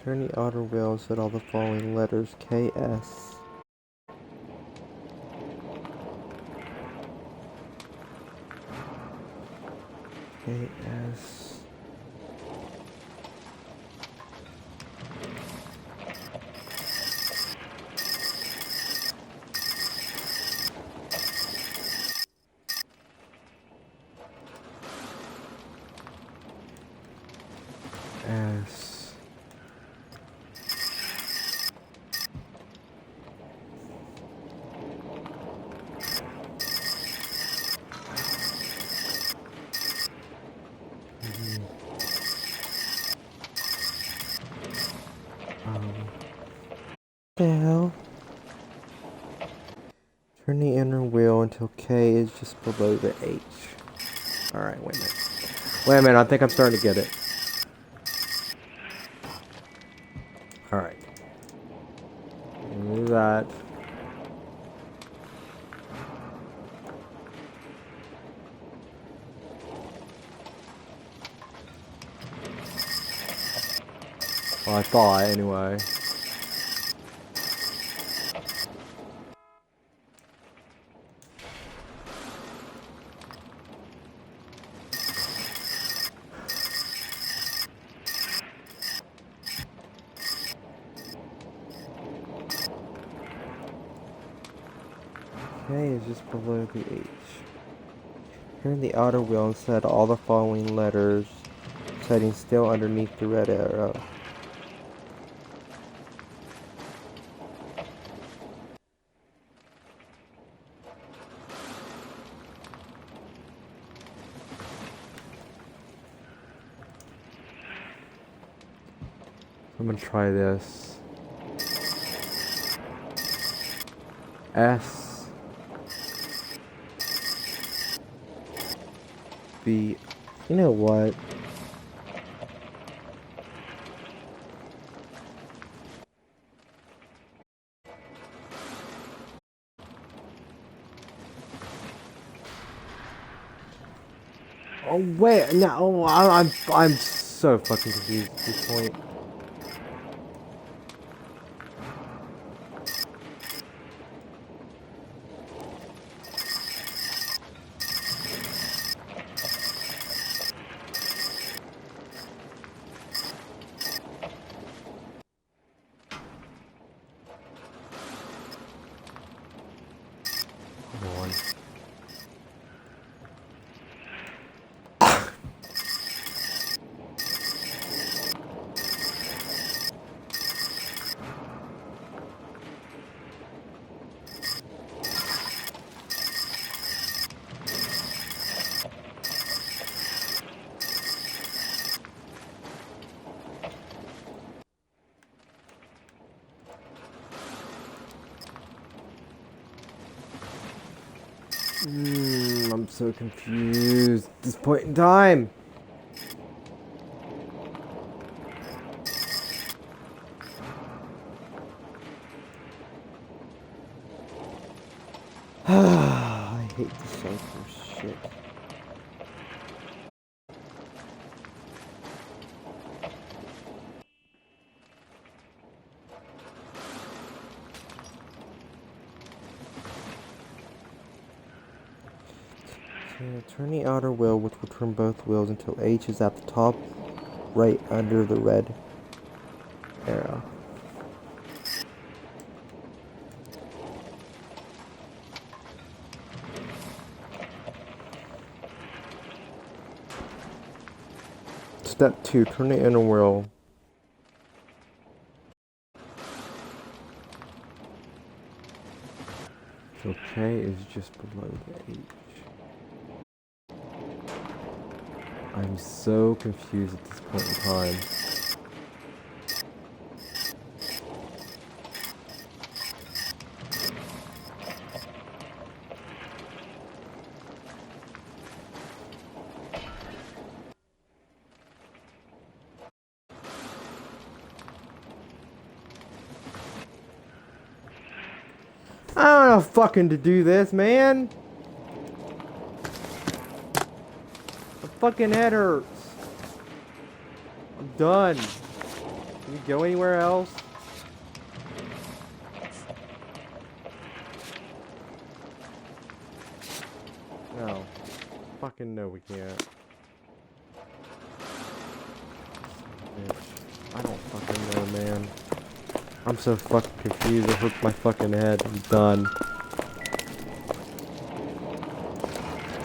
Turn the outer wheel and set all the following letters KS. KS. S. The hell? Turn the inner wheel until K is just below the H. Alright, wait a minute. Wait a minute, I think I'm starting to get it. Alright. Do that. Well, I thought, anyway. K is just below the H. Turn the outer wheel and set all the following letters, setting still underneath the red arrow. I'm gonna try this. S. B. You know what? Oh wait, no, I'm so fucking confused at this point. Hold on. I'm so confused at this point in time. I hate the cipher shit. Turn the outer wheel, which will turn both wheels until H is at the top right under the red arrow. Step 2, turn the inner wheel. So K is just below the H. I'm so confused at this point in time. I don't know fucking to do this, man. My fucking head hurts. I'm done. Can we go anywhere else? No. Fucking no, we can't. I don't fucking know, man. I'm so fucking confused. It hurts my fucking head. I'm done.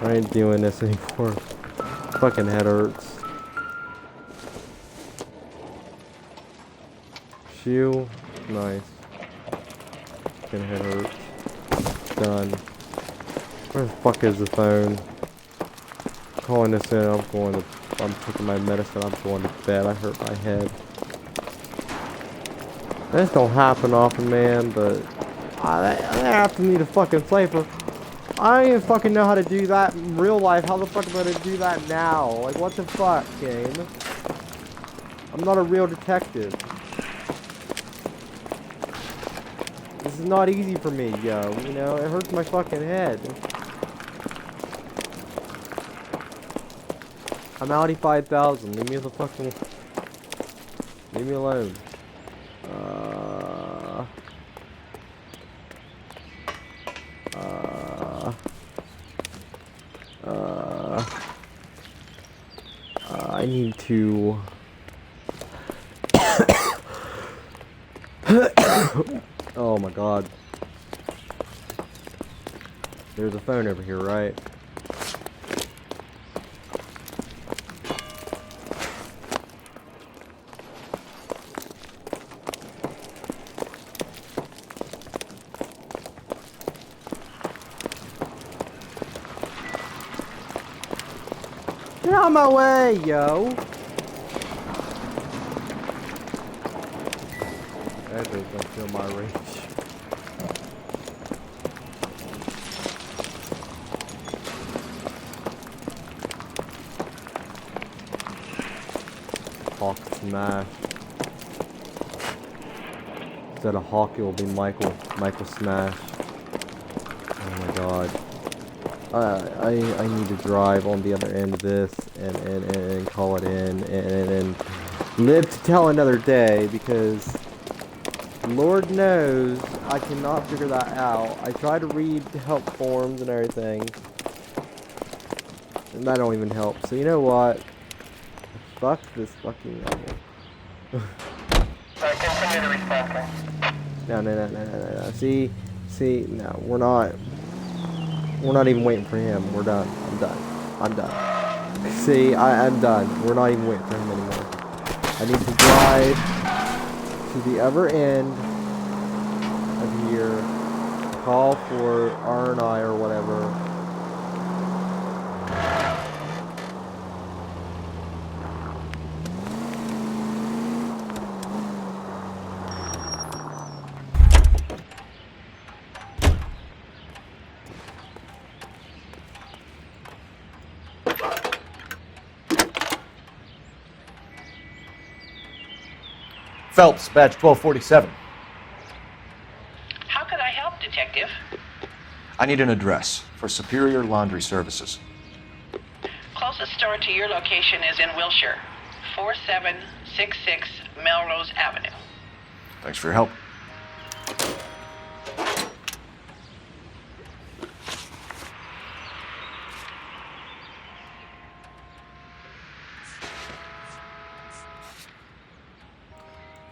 I ain't doing this anymore. Fucking head hurts. Shoe, nice. Fucking head hurts. Done. Where the fuck is the phone? Calling this in. I'm taking my medicine. I'm going to bed. I hurt my head. This don't happen often, man, but I have to need a fucking cipher. I don't even fucking know how to do that in real life. How the fuck am I gonna do that now? Like, what the fuck, game? I'm not a real detective. This is not easy for me, yo. You know, it hurts my fucking head. I'm Audi 5000. Leave me the fucking... Leave me alone. I need to... Oh my god. There's a phone over here, right? Get out of my way, yo! That dude don't feel my range. Hawk smash. Instead of Hawk, it will be Michael. Michael smash. Oh my god. I need to drive on the other end of this and call it in and live to tell another day, because Lord knows I cannot figure that out. I try to read help forms and everything, and that don't even help. So you know what? Fuck this fucking level. Continue to respond. No. See, no, we're not even waiting for him. We're done. I'm done. See, I'm done. We're not even waiting for him anymore. I need to drive to the other end of here, call for R&I or whatever. Phelps, badge 1247. How could I help, Detective? I need an address for Superior Laundry Services. Closest store to your location is in Wilshire, 4766 Melrose Avenue. Thanks for your help.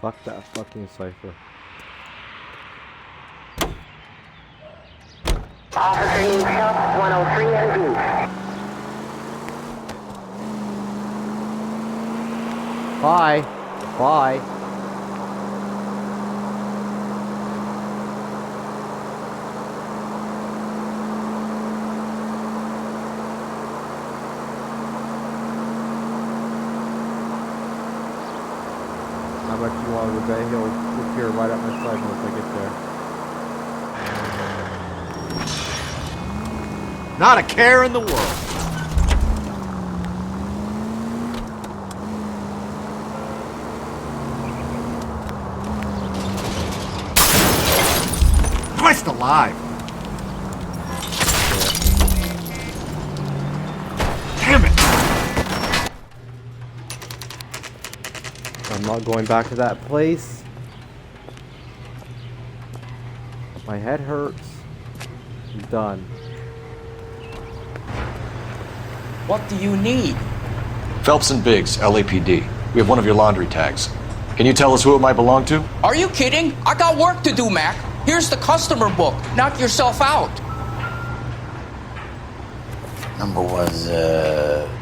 Fuck that fucking cipher. Officer needs help, 103 and B. Bye. How much you want to bet he'll appear right up my side once I get there. Not a care in the world. Christ alive! Damn it! I'm not going back to that place. My head hurts. I'm done. What do you need? Phelps and Biggs, LAPD. We have one of your laundry tags. Can you tell us who it might belong to? Are you kidding? I got work to do, Mac. Here's the customer book. Knock yourself out. Number was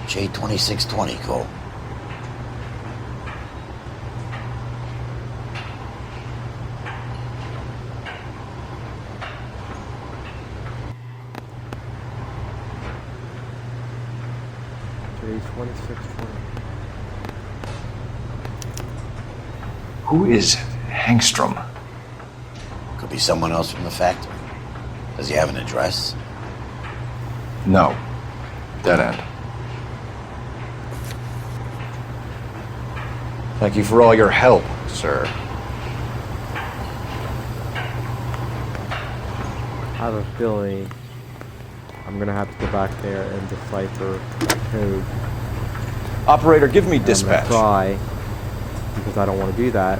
J2620, Cole. Who is Hangstrom? Could be someone else from the factory. Does he have an address? No. Dead end. Thank you for all your help, sir. I have a feeling I'm gonna have to go back there and decipher code. Operator, give me dispatch. I'm gonna try, because I don't want to do that.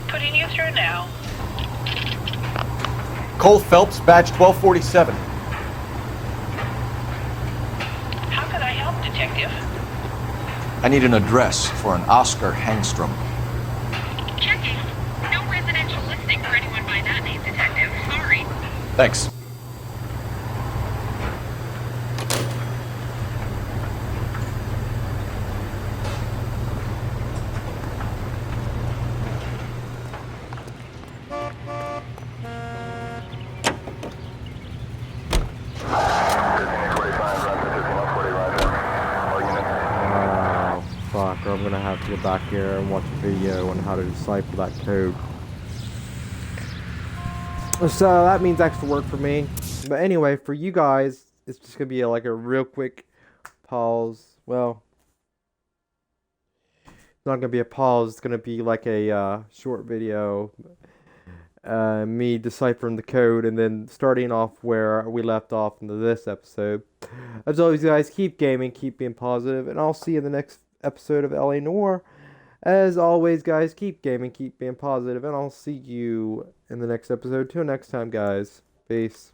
Putting you through now. Cole Phelps, badge 1247. How could I help, Detective? I need an address for an Oscar Hangstrom. Checking. No residential listing for anyone by that name, Detective. Sorry. Thanks. Fuck, or I'm gonna have to go back here and watch a video on how to decipher that code. So that means extra work for me. But anyway, for you guys, it's just gonna be like a real quick pause. Well, it's not gonna be a pause. It's gonna be like a short video. me deciphering the code and then starting off where we left off into this episode. As always, guys, keep gaming, keep being positive, and I'll see you in the next episode of L.A. Noire. As always, guys, keep gaming, keep being positive, and I'll see you in the next episode. Till next time, guys. Peace.